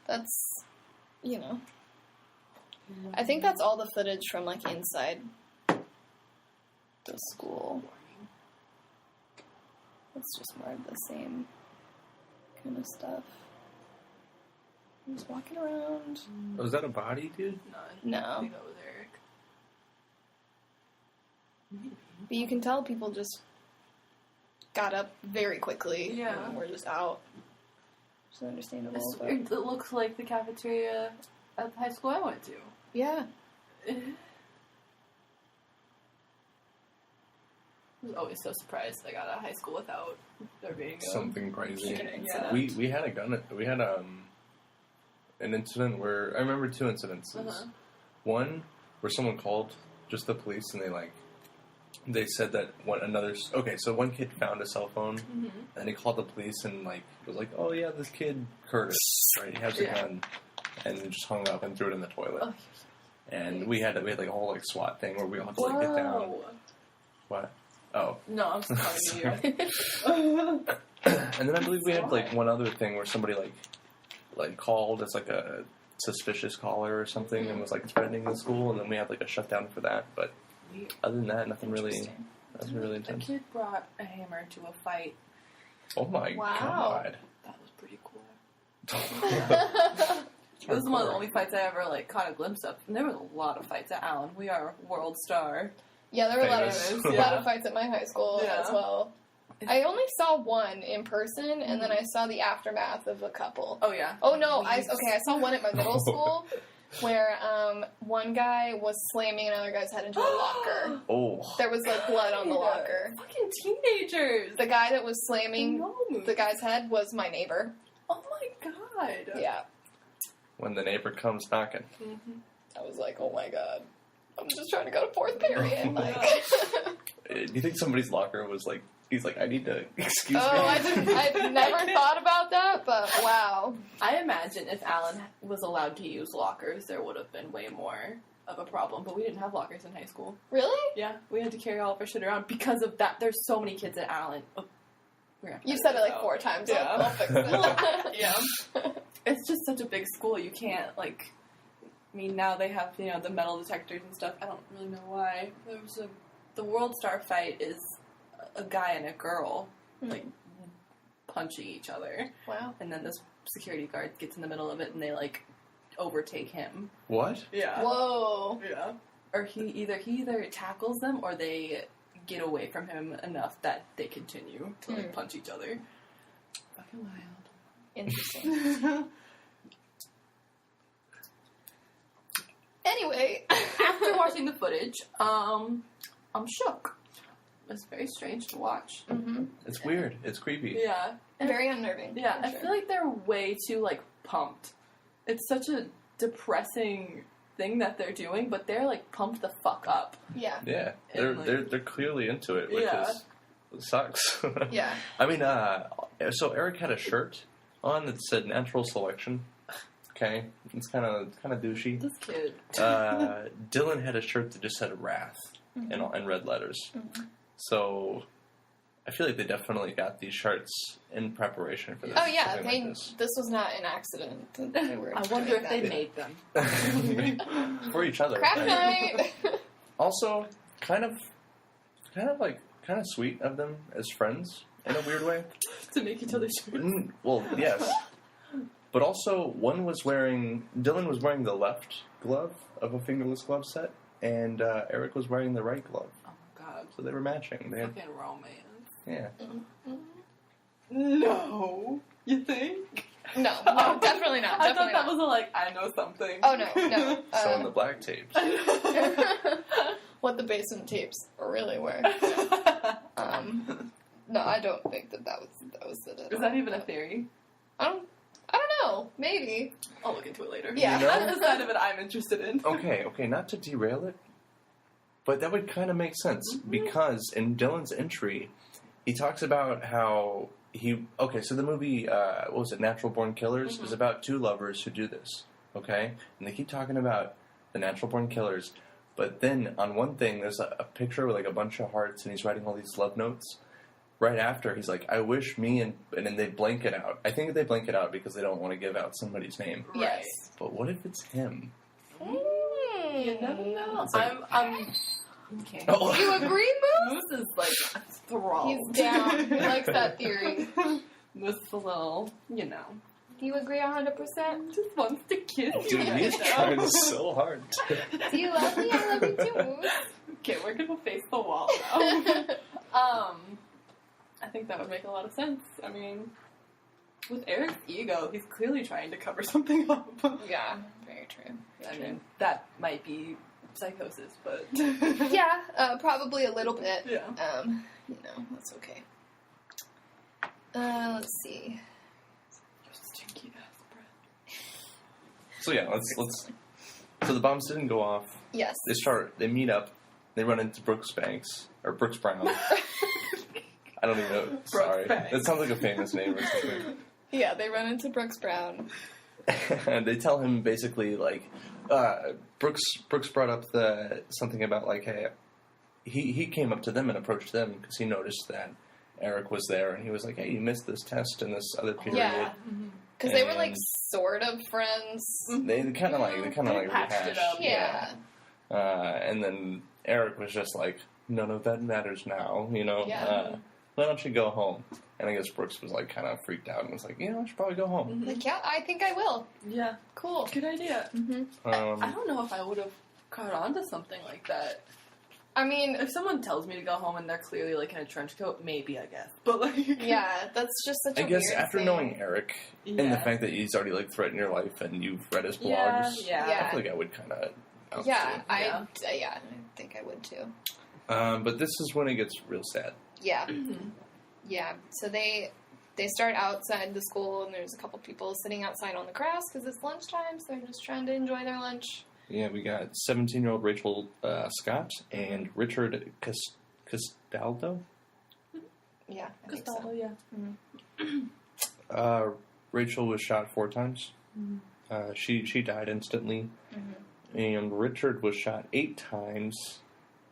Speaker 1: that's, you know. I think that's all the footage from, like, inside the school. It's just more of the same kind of stuff. I'm just walking around.
Speaker 2: Oh, was that a body, dude?
Speaker 1: No.
Speaker 3: I think that was Eric.
Speaker 1: But you can tell people just got up very quickly.
Speaker 3: Yeah.
Speaker 1: And were just out. Which is understandable.
Speaker 3: It's
Speaker 1: But
Speaker 3: weird. It looks like the cafeteria at the high school I went to.
Speaker 1: yeah.
Speaker 3: I was always so surprised I got out of high school without there being
Speaker 2: something crazy.
Speaker 3: Yeah.
Speaker 2: We had a gun. We had an incident where I remember 2 incidences.
Speaker 3: Uh-huh.
Speaker 2: One where someone called just the police and they said that so one kid found a cell phone and he called the police and was like, oh yeah, this kid Curtis, right? He has a gun, and then just hung up and threw it in the toilet.
Speaker 3: Oh,
Speaker 2: and we had like a whole SWAT thing where we all had to get down. What? Oh.
Speaker 3: No, I'm just talking to you.
Speaker 2: And then I believe we had one other thing where somebody called as a suspicious caller or something and was threatening the school, and then we had a shutdown for that. But other than that, nothing really intense.
Speaker 3: A kid brought a hammer to a fight.
Speaker 2: Oh my god.
Speaker 3: That was pretty cool. It was one of the only fights I ever caught a glimpse of. And there was a lot of fights at Allen. We are a world star.
Speaker 1: Yeah, there were a lot
Speaker 3: Yeah.
Speaker 1: of fights at my high school as well. I only saw one in person, and then I saw the aftermath of a couple.
Speaker 3: Oh, yeah.
Speaker 1: Oh, no, I saw one at my middle school where one guy was slamming another guy's head into a locker.
Speaker 2: Oh.
Speaker 1: There was blood on the locker.
Speaker 3: Fucking teenagers.
Speaker 1: The guy that was slamming the guy's head was my neighbor.
Speaker 3: Oh my god.
Speaker 1: Yeah.
Speaker 2: When the neighbor comes knocking.
Speaker 3: Mm-hmm.
Speaker 1: I was like, oh my god. I'm just trying to go to 4th period.
Speaker 2: Do you think somebody's locker was he's I need to excuse me?
Speaker 1: Oh, I've never thought about that, but wow.
Speaker 3: I imagine if Alan was allowed to use lockers, there would have been way more of a problem. But we didn't have lockers in high school.
Speaker 1: Really?
Speaker 3: Yeah, we had to carry all of our shit around because of that. There's so many kids at Allen. Oh,
Speaker 1: you said it 4 times.
Speaker 3: Yeah.
Speaker 1: I'll fix it.
Speaker 3: Yeah. It's just such a big school. You can't now they have the metal detectors and stuff. I don't really know why. The World Star fight is a guy and a girl punching each other.
Speaker 1: Wow.
Speaker 3: And then this security guard gets in the middle of it and they overtake him.
Speaker 2: What?
Speaker 3: Yeah.
Speaker 1: Whoa.
Speaker 3: Yeah. Or he either tackles them or they get away from him enough that they continue to punch each other. Fucking wild.
Speaker 1: Interesting. Anyway,
Speaker 3: after watching the footage, I'm shook. It's very strange to watch.
Speaker 1: Mm-hmm.
Speaker 2: It's weird. It's creepy.
Speaker 3: Yeah.
Speaker 1: Very unnerving.
Speaker 3: Yeah, I feel like they're way too, pumped. It's such a depressing thing that they're doing, but they're, pumped the fuck up.
Speaker 1: Yeah.
Speaker 2: Yeah. They're clearly into it, which sucks.
Speaker 1: Yeah.
Speaker 2: I mean, so Eric had a shirt on that said Natural Selection. Okay, it's kind of douchey.
Speaker 3: This kid.
Speaker 2: Dylan had a shirt that just said Wrath in red letters. Mm-hmm. So I feel like they definitely got these shirts in preparation for this.
Speaker 1: Oh yeah, this was not an accident. They were
Speaker 3: I wonder if they made them
Speaker 2: for each other.
Speaker 1: Craft night.
Speaker 2: Also, kind of sweet of them as friends in a weird way
Speaker 3: to make each other shirts.
Speaker 2: Well, yes. But also, Dylan was wearing the left glove of a fingerless glove set, and Eric was wearing the right glove.
Speaker 3: Oh my god.
Speaker 2: So they were matching.
Speaker 3: Fucking romance.
Speaker 2: Yeah.
Speaker 3: No. You think?
Speaker 1: No, definitely not.
Speaker 3: I thought that was I know something.
Speaker 1: Oh, no.
Speaker 2: So in the black tapes.
Speaker 1: What the basement tapes really were. No, I don't think that was it.
Speaker 3: Is that even a theory?
Speaker 1: I don't know. Maybe.
Speaker 3: I'll look into it later.
Speaker 1: Yeah.
Speaker 3: That's the side of it I'm interested in.
Speaker 2: Okay, not to derail it, but that would kind of make sense because in Dylan's entry, he talks about how so the movie, what was it, Natural Born Killers, is about 2 lovers who do this, okay? And they keep talking about the Natural Born Killers, but then on one thing, there's a picture with a bunch of hearts, and he's writing all these love notes. Right after, he's like, I wish me and then they blank it out. I think they blank it out because they don't want to give out somebody's name.
Speaker 1: Yes.
Speaker 2: But what if it's him?
Speaker 3: You never know. I'm okay.
Speaker 2: Oh.
Speaker 1: You agree, Moose?
Speaker 3: Moose is enthralled.
Speaker 1: He's down. He likes that theory.
Speaker 3: Moose is a little,
Speaker 1: Do you agree 100%?
Speaker 3: just wants to kiss you.
Speaker 2: Dude, he's trying so hard.
Speaker 1: Do you love me? I love you too, Moose.
Speaker 3: Okay, we're gonna face the wall now. I think that would make a lot of sense. I mean, with Eric's ego, he's clearly trying to cover something up.
Speaker 1: Yeah, very true.
Speaker 3: I mean, that might be psychosis, but
Speaker 1: Yeah, probably a little bit.
Speaker 3: Yeah.
Speaker 1: That's okay. Let's see.
Speaker 3: Stinky ass breath.
Speaker 2: So yeah, let's. So the bombs didn't go off.
Speaker 1: Yes.
Speaker 2: They meet up. They run into Brooks Brown. I don't even know. Sorry,
Speaker 3: Banks.
Speaker 2: that sounds like a famous name or something.
Speaker 1: Yeah, they run into Brooks Brown.
Speaker 2: And they tell him basically like, Brooks brought up something about like, hey, he came up to them and approached them because he noticed that Eric was there, and he was like, hey, you missed this test in this other period.
Speaker 1: Yeah. Because they were like sort of friends.
Speaker 2: They kind of like
Speaker 3: patched it
Speaker 2: rehashed.
Speaker 3: up.
Speaker 1: Yeah.
Speaker 2: And then Eric was just like, none of that matters now,
Speaker 1: Yeah.
Speaker 2: Why don't you go home? And I guess Brooks was like kind of freaked out and was like, I should probably go home.
Speaker 1: Like, yeah, I think I will.
Speaker 3: Yeah.
Speaker 1: Cool.
Speaker 3: Good idea.
Speaker 1: Mm-hmm.
Speaker 3: I don't know if I would have caught on to something like that.
Speaker 1: I mean,
Speaker 3: If someone tells me to go home and they're clearly like in a trench coat, maybe I guess. But like,
Speaker 1: yeah, that's just such a
Speaker 2: I guess
Speaker 1: weird
Speaker 2: after
Speaker 1: thing.
Speaker 2: knowing Eric and the fact that he's already like threatened your life and you've read his blogs,
Speaker 3: Yeah.
Speaker 2: I feel like I would kind of.
Speaker 1: Yeah,
Speaker 3: Yeah.
Speaker 1: I think I would too.
Speaker 2: But this is when it gets real sad.
Speaker 1: Yeah. Yeah. So they start outside the school, and there's a couple people sitting outside on the grass because it's lunchtime, so they're just trying to enjoy their lunch.
Speaker 2: Yeah, we got 17-year-old Rachel Scott and Richard Castaldo.
Speaker 1: Yeah, I think so.
Speaker 3: Castaldo,
Speaker 2: Rachel was shot 4 times. She died instantly. And Richard was shot 8 times,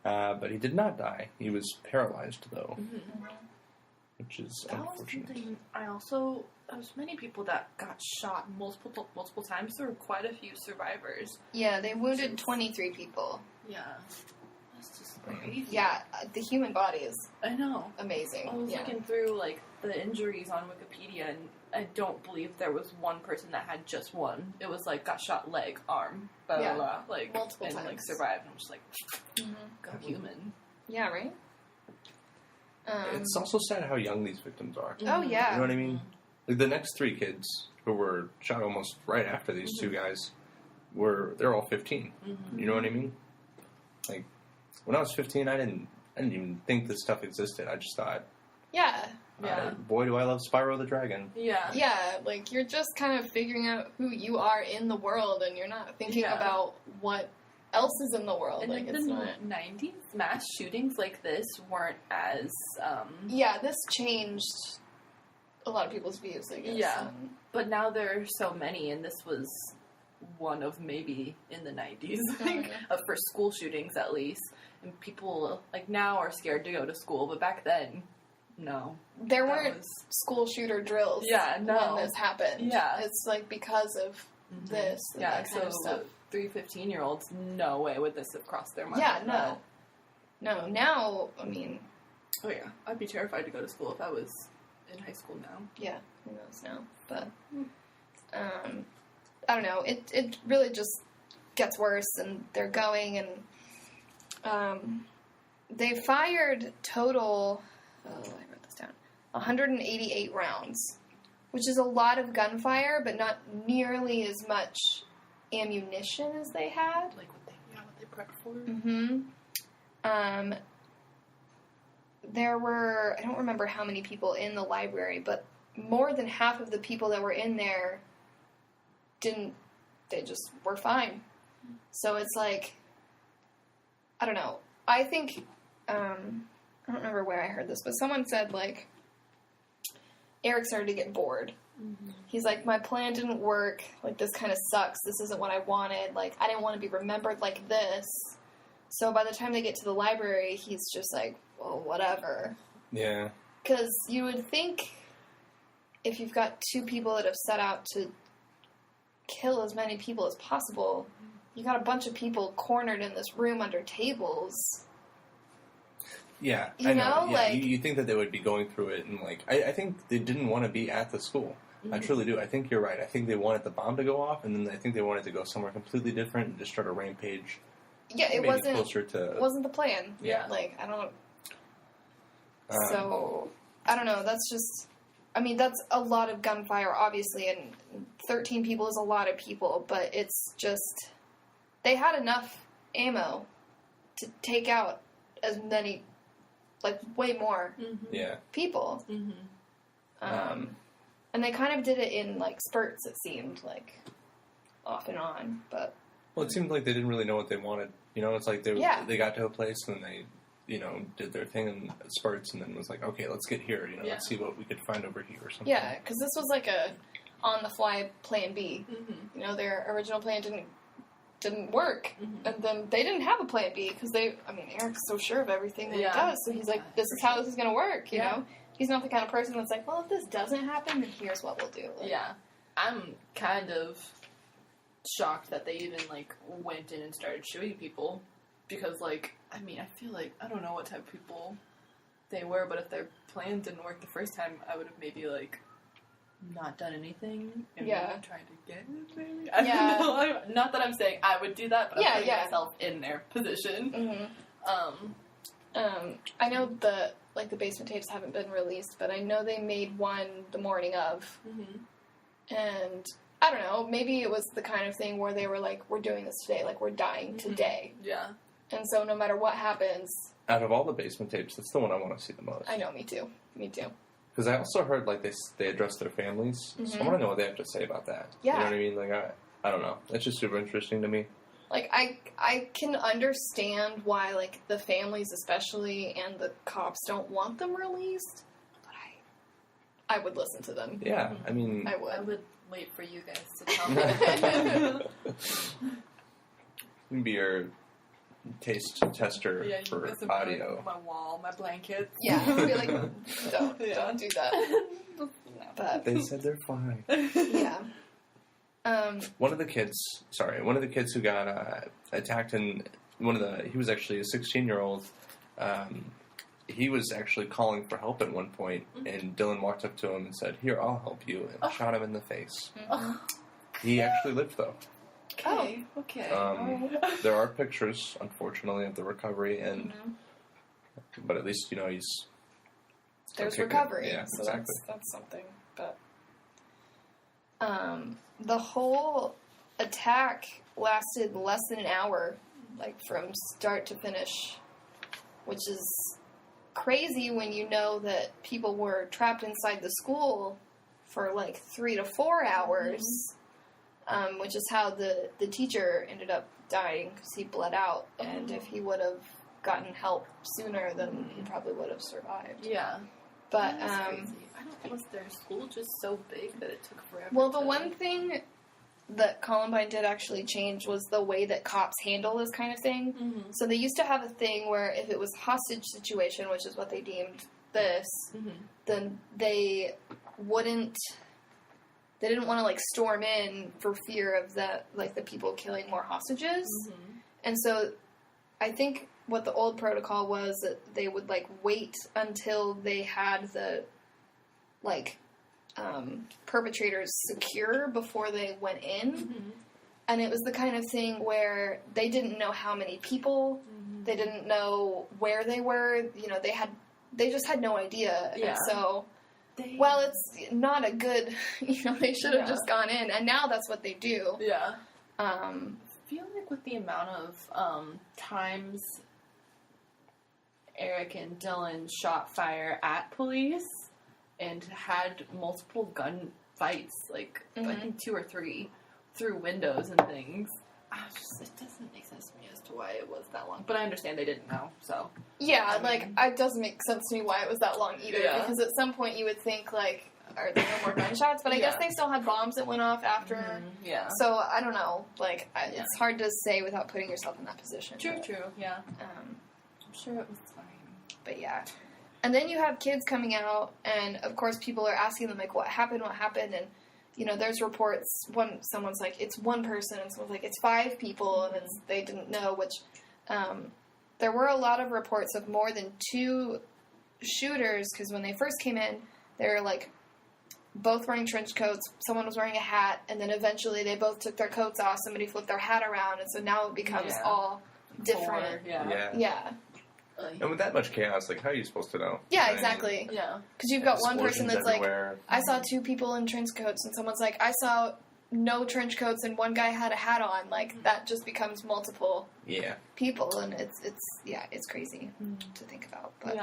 Speaker 2: but he did not die. He was paralyzed, though, which is
Speaker 3: That was
Speaker 2: unfortunate.
Speaker 3: something there's many people that got shot multiple times. There were quite a few survivors.
Speaker 1: Yeah, they wounded 23 people.
Speaker 3: Yeah. That's just crazy.
Speaker 1: Yeah, the human body is
Speaker 3: I know.
Speaker 1: amazing.
Speaker 3: I was
Speaker 1: Yeah.
Speaker 3: looking through like the injuries on Wikipedia, and I don't believe there was one person that had just one. It was like got shot leg, arm, blah blah
Speaker 1: Yeah.
Speaker 3: blah, like
Speaker 1: Multiple
Speaker 3: and like
Speaker 1: times.
Speaker 3: survived. And I'm just like,
Speaker 1: Mhm.
Speaker 3: God, human.
Speaker 1: Yeah, right?
Speaker 2: It's also sad how young these victims are.
Speaker 1: Oh, yeah.
Speaker 2: You know what I mean? Like the next 3 kids who were shot almost right after these 2 guys they're all 15. You know what I mean? Like when I was 15, I didn't even think this stuff existed. I just thought,
Speaker 1: Yeah.
Speaker 3: Yeah.
Speaker 2: boy, do I love Spyro the Dragon.
Speaker 3: Yeah.
Speaker 1: Yeah, like you're just kind of figuring out who you are in the world, and you're not thinking
Speaker 3: Yeah.
Speaker 1: about what else is in the world.
Speaker 3: And
Speaker 1: like
Speaker 3: in
Speaker 1: it's
Speaker 3: the
Speaker 1: not.
Speaker 3: 90s, mass shootings like this weren't as
Speaker 1: Yeah, this changed a lot of people's views, I guess.
Speaker 3: Yeah. But now there are so many, and this was one of maybe in the 90s, like, for school shootings at least. And people, like, now are scared to go to school, but back then, no.
Speaker 1: There
Speaker 3: That
Speaker 1: weren't
Speaker 3: was-
Speaker 1: school shooter drills
Speaker 3: Yeah, no.
Speaker 1: when this happened.
Speaker 3: Yeah.
Speaker 1: It's like because of this and
Speaker 3: Yeah,
Speaker 1: that kind of stuff.
Speaker 3: 3 15-year-olds, no way would this have crossed their mind.
Speaker 1: Yeah, no. No, now, I mean,
Speaker 3: Oh, yeah. I'd be terrified to go to school if I was in high school now.
Speaker 1: yeah, who knows now. But, I don't know. It really just gets worse, and they're going, and they fired total, I wrote this down, 188 rounds, which is a lot of gunfire, but not nearly as much ammunition as they had.
Speaker 3: Like what they prepped for.
Speaker 1: Mm-hmm. There were, I don't remember how many people in the library, but more than half of the people that were in there they just were fine. So it's like, I don't know. I think, I don't remember where I heard this, but someone said, like, Eric started to get bored. He's like, my plan didn't work. Like, this kind of sucks. This isn't what I wanted. Like, I didn't want to be remembered like this. So by the time they get to the library, he's just like, well, whatever.
Speaker 2: Yeah.
Speaker 1: Because you would think if you've got 2 people that have set out to kill as many people as possible, you got a bunch of people cornered in this room under tables.
Speaker 2: Yeah,
Speaker 1: You
Speaker 2: I know.
Speaker 1: know,
Speaker 2: Yeah,
Speaker 1: like-
Speaker 2: you think that they would be going through it, and like, I think they didn't want to be at the school. I truly do. I think you're right. I think they wanted the bomb to go off, and then I think they wanted to go somewhere completely different and just start a rampage.
Speaker 1: Yeah, it
Speaker 2: maybe
Speaker 1: wasn't.
Speaker 2: closer to.
Speaker 1: It wasn't the plan.
Speaker 2: Yeah.
Speaker 1: Like, I don't.
Speaker 2: Um,
Speaker 1: So, I don't know. That's just. I mean, that's a lot of gunfire, obviously, and 13 people is a lot of people, but it's just. They had enough ammo to take out as many, like, way more people.
Speaker 3: Mm-hmm.
Speaker 1: And they kind of did it in, like, spurts, it seemed, like, off and on, but...
Speaker 2: Well, it seemed like they didn't really know what they wanted. You know, it's like they got to a place and they, you know, did their thing in spurts and then was like, okay, let's get here. You know, let's see what we could find over here or something.
Speaker 1: Yeah, because this was like a on-the-fly plan B. Mm-hmm. You know, their original plan didn't work. Mm-hmm. And then they didn't have a plan B because Eric's so sure of everything that he does. So he's like, this is how this is going to work, you know? He's not the kind of person that's like, well, if this doesn't happen, then here's what we'll do. Like,
Speaker 3: I'm kind of shocked that they even, like, went in and started shooting people. Because, like, I feel like, I don't know what type of people they were, but if their plan didn't work the first time, I would have maybe, like, not done anything and trying to get it, maybe? I don't know. Not that I'm saying I would do that, but I'm putting myself in their position.
Speaker 1: Mm-hmm. I know the basement tapes haven't been released, but I know they made one the morning of. Mm-hmm. And I don't know, maybe it was the kind of thing where they were like, we're doing this today, like, we're dying today. Yeah. And so no matter what happens...
Speaker 2: Out of all the basement tapes, that's the one I want to see the most.
Speaker 1: I know, me too. Me too.
Speaker 2: Because I also heard, like, they address their families, so I want to know what they have to say about that.
Speaker 1: Yeah.
Speaker 2: You know what I mean? Like, I don't know. It's just super interesting to me.
Speaker 1: Like, I can understand why, like, the families especially and the cops don't want them released, but I would listen to them.
Speaker 2: Yeah, I mean...
Speaker 3: I would wait for you guys to tell me.
Speaker 2: Be your taste tester for audio.
Speaker 3: My wall, my blankets.
Speaker 1: Yeah, be like, don't do that. But
Speaker 2: they said they're fine.
Speaker 1: Yeah.
Speaker 2: One of the kids who got attacked in he was actually a 16-year-old. He was actually calling for help at one point, and Dylan walked up to him and said, "Here, I'll help you," and shot him in the face. Mm-hmm. He actually lived, though.
Speaker 3: Okay.
Speaker 2: There are pictures, unfortunately, of the recovery, and but at least he's
Speaker 1: there's recovery.
Speaker 2: Yeah,
Speaker 1: so
Speaker 2: exactly.
Speaker 1: That's something. But the whole attack lasted less than an hour, like from start to finish, which is crazy when you know that people were trapped inside the school for like 3 to 4 hours. Which is how the teacher ended up dying because he bled out. And if he would have gotten help sooner, then he probably would have survived.
Speaker 3: Yeah.
Speaker 1: But,
Speaker 3: was their school just so big that it took forever?
Speaker 1: Well, the one thing that Columbine did actually change was the way that cops handle this kind of thing. Mm-hmm. So they used to have a thing where if it was a hostage situation, which is what they deemed this, then they didn't want to, like, storm in for fear of the people killing more hostages. Mm-hmm. And so I think what the old protocol was that they would, like, wait until they had the, like, perpetrators secure before they went in. Mm-hmm. And it was the kind of thing where they didn't know how many people, they didn't know where they were, they just had no idea. Yeah. And so... Well, it's not a good, they should have just gone in, and now that's what they do.
Speaker 3: Yeah. I feel like with the amount of times Eric and Dylan shot fire at police and had multiple gun fights, like, I think 2 or 3, through windows and things, it doesn't make sense to me as to why it was that long. But I understand they didn't know, so...
Speaker 1: Yeah, it doesn't make sense to me why it was that long either, because at some point you would think, like, are there no more gunshots? But I guess they still had bombs that went off after. Mm-hmm. Yeah. So, I don't know. Like, it's hard to say without putting yourself in that position.
Speaker 3: True, yeah. I'm sure it was fine.
Speaker 1: But, yeah. And then you have kids coming out, and, of course, people are asking them, like, what happened, and... there's reports, someone's like, it's one person, and someone's like, it's 5 people, and they didn't know, which, there were a lot of reports of more than 2 shooters, because when they first came in, they were, like, both wearing trench coats, someone was wearing a hat, and then eventually they both took their coats off, somebody flipped their hat around, and so now it becomes all different. Yeah.
Speaker 2: And with that much chaos, like, how are you supposed to know?
Speaker 1: Yeah, exactly. Yeah. Because you've got one person that's everywhere. Like, I saw 2 people in trench coats, and someone's like, I saw no trench coats and one guy had a hat on, like, that just becomes multiple people, and it's crazy to think about. But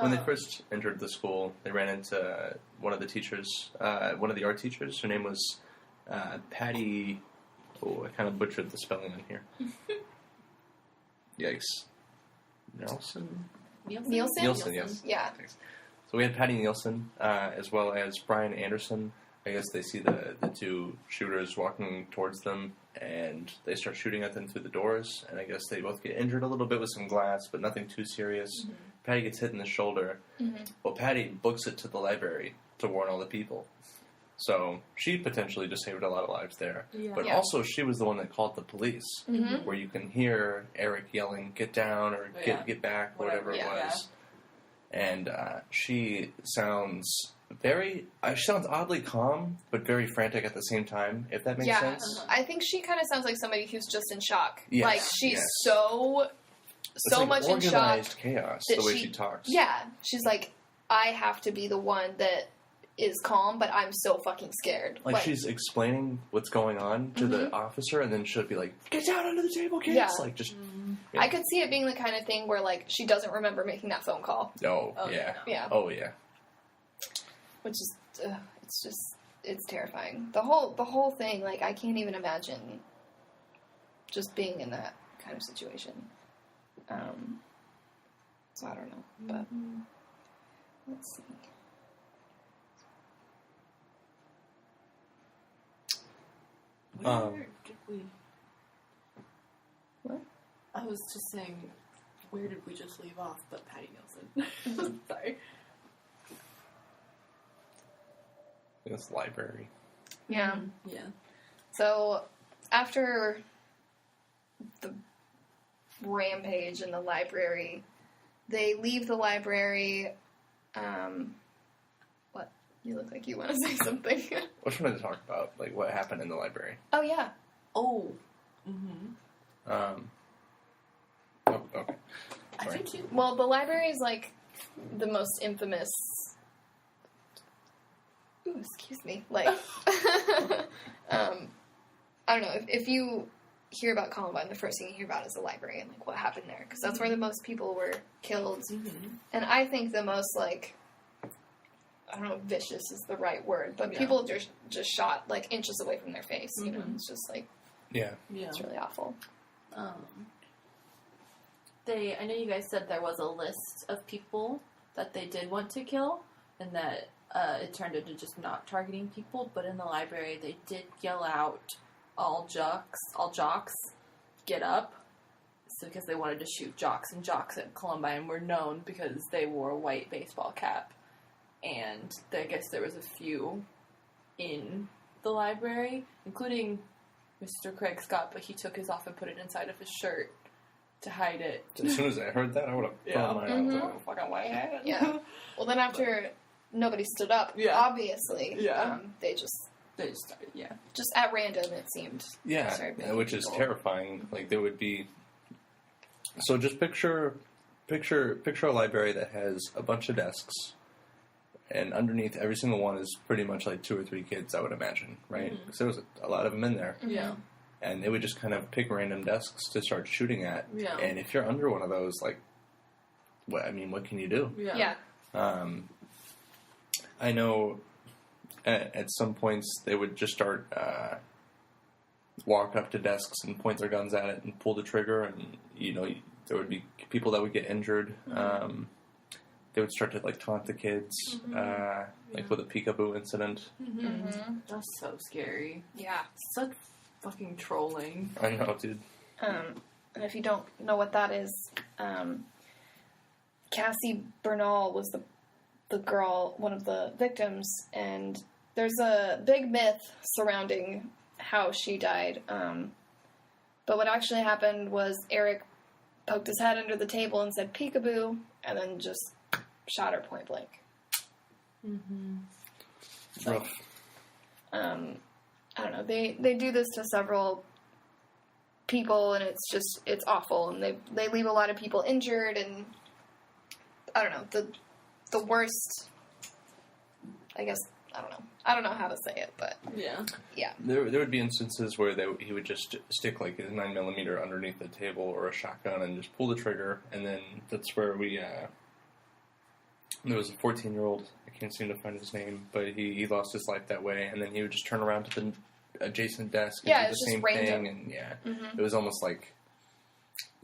Speaker 2: when they first entered the school, they ran into one of the teachers, one of the art teachers. Her name was Patty. Oh, I kind of butchered the spelling on here. Yikes. Nielsen, yes.
Speaker 1: Yeah.
Speaker 2: Thanks. So we had Patty Nielsen, as well as Brian Anderson. I guess they see the two shooters walking towards them, and they start shooting at them through the doors, and I guess they both get injured a little bit with some glass, but nothing too serious. Mm-hmm. Patty gets hit in the shoulder. Mm-hmm. Well, Patty books it to the library to warn all the people. So she potentially just saved a lot of lives there. Yeah. But also she was the one that called the police, where you can hear Eric yelling, "Get down," or get back, whatever it was. Yeah. And she sounds oddly calm, but very frantic at the same time, if that makes sense.
Speaker 1: I think she kind of sounds like somebody who's just in shock.
Speaker 2: Yes,
Speaker 1: like, she's so
Speaker 2: like
Speaker 1: much in shock.
Speaker 2: Organized chaos, the way she talks.
Speaker 1: Yeah. She's like, I have to be the one that is calm, but I'm so fucking scared.
Speaker 2: Like she's explaining what's going on to the officer, and then she'll be like, "Get down under the table, kids!" Yeah. Like, just...
Speaker 1: Yeah. I could see it being the kind of thing where, like, she doesn't remember making that phone call.
Speaker 2: Oh, yeah.
Speaker 1: Yeah.
Speaker 2: Oh, yeah.
Speaker 1: Which is, it's terrifying. The whole thing, like, I can't even imagine just being in that kind of situation. So I don't know, but let's see.
Speaker 3: Where did we...
Speaker 1: What?
Speaker 3: I was just saying, where did we just leave off but Patty Nielsen? Sorry.
Speaker 2: I guess library.
Speaker 1: Yeah.
Speaker 3: Yeah.
Speaker 1: So, after the rampage in the library, they leave the library. What? You look like you want to say something.
Speaker 2: I just wanted to talk about, like, what happened in the library.
Speaker 1: Oh, yeah.
Speaker 3: Oh. Mm-hmm.
Speaker 2: Oh, okay.
Speaker 3: I do too.
Speaker 1: Well, the library is, like, the most infamous... Ooh, excuse me. Like, I don't know. If you hear about Columbine, the first thing you hear about is the library and, like, what happened there. Because that's where the most people were killed. Mm-hmm. And I think the most, like... I don't know if vicious is the right word, but people just shot, like, inches away from their face, you know? It's just, like...
Speaker 2: Yeah.
Speaker 1: It's really awful.
Speaker 3: I know you guys said there was a list of people that they did want to kill, and that it turned into just not targeting people, but in the library they did yell out, all jocks, get up, so because they wanted to shoot jocks, and jocks at Columbine were known because they wore a white baseball cap. And I guess there was a few in the library, including Mr. Craig Scott, but he took his off and put it inside of his shirt to hide it.
Speaker 2: As soon as I heard that, I would have thrown my fucking white hat.
Speaker 1: Yeah. Well, then after nobody stood up, obviously, they just
Speaker 3: started,
Speaker 1: just at random, it seemed.
Speaker 2: Yeah, which is terrifying. Like, there would be... So just picture a library that has a bunch of desks, and underneath every single one is pretty much like 2 or 3 kids, I would imagine, right? Because there was a lot of them in there.
Speaker 3: Yeah.
Speaker 2: And they would just kind of pick random desks to start shooting at. Yeah. And if you're under one of those, like, what can you do?
Speaker 1: Yeah.
Speaker 2: I know at some points they would just start walk up to desks and point their guns at it and pull the trigger, and, you know, there would be people that would get injured. They would start to, like, taunt the kids, like with a peekaboo incident.
Speaker 3: That's so scary.
Speaker 1: Yeah.
Speaker 3: Such fucking trolling.
Speaker 2: I know, dude.
Speaker 1: And if you don't know what that is, Cassie Bernal was the girl, one of the victims, and there's a big myth surrounding how she died. But what actually happened was Eric poked his head under the table and said peekaboo, and then just shot her point blank.
Speaker 2: Rough.
Speaker 1: I don't know. They do this to several people, and it's awful, and they leave a lot of people injured, and I don't know, the worst, I guess, I don't know how to say it, but
Speaker 3: Yeah.
Speaker 2: There would be instances where he would just stick like his 9mm underneath the table or a shotgun and just pull the trigger, and then that's where there was a 14-year-old, I can't seem to find his name, but he lost his life that way, and then he would just turn around to the adjacent desk and do the same thing, and it was almost like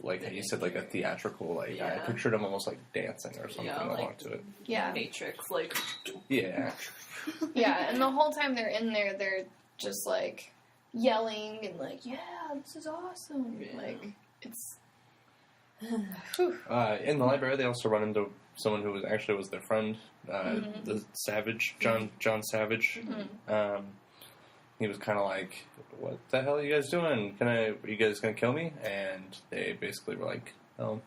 Speaker 2: how you said, like a theatrical, like I pictured him almost like dancing or something along to it.
Speaker 1: Yeah.
Speaker 3: Matrix, like.
Speaker 2: Yeah.
Speaker 1: Yeah, and the whole time they're in there, they're just like yelling and like, yeah, this is awesome.
Speaker 3: Yeah.
Speaker 1: Like, it's.
Speaker 2: In the library, they also run into someone who was their friend, the Savage, John Savage. He was kind of like, "What the hell are you guys doing? Are you guys gonna kill me?" And they basically were like, "Oh,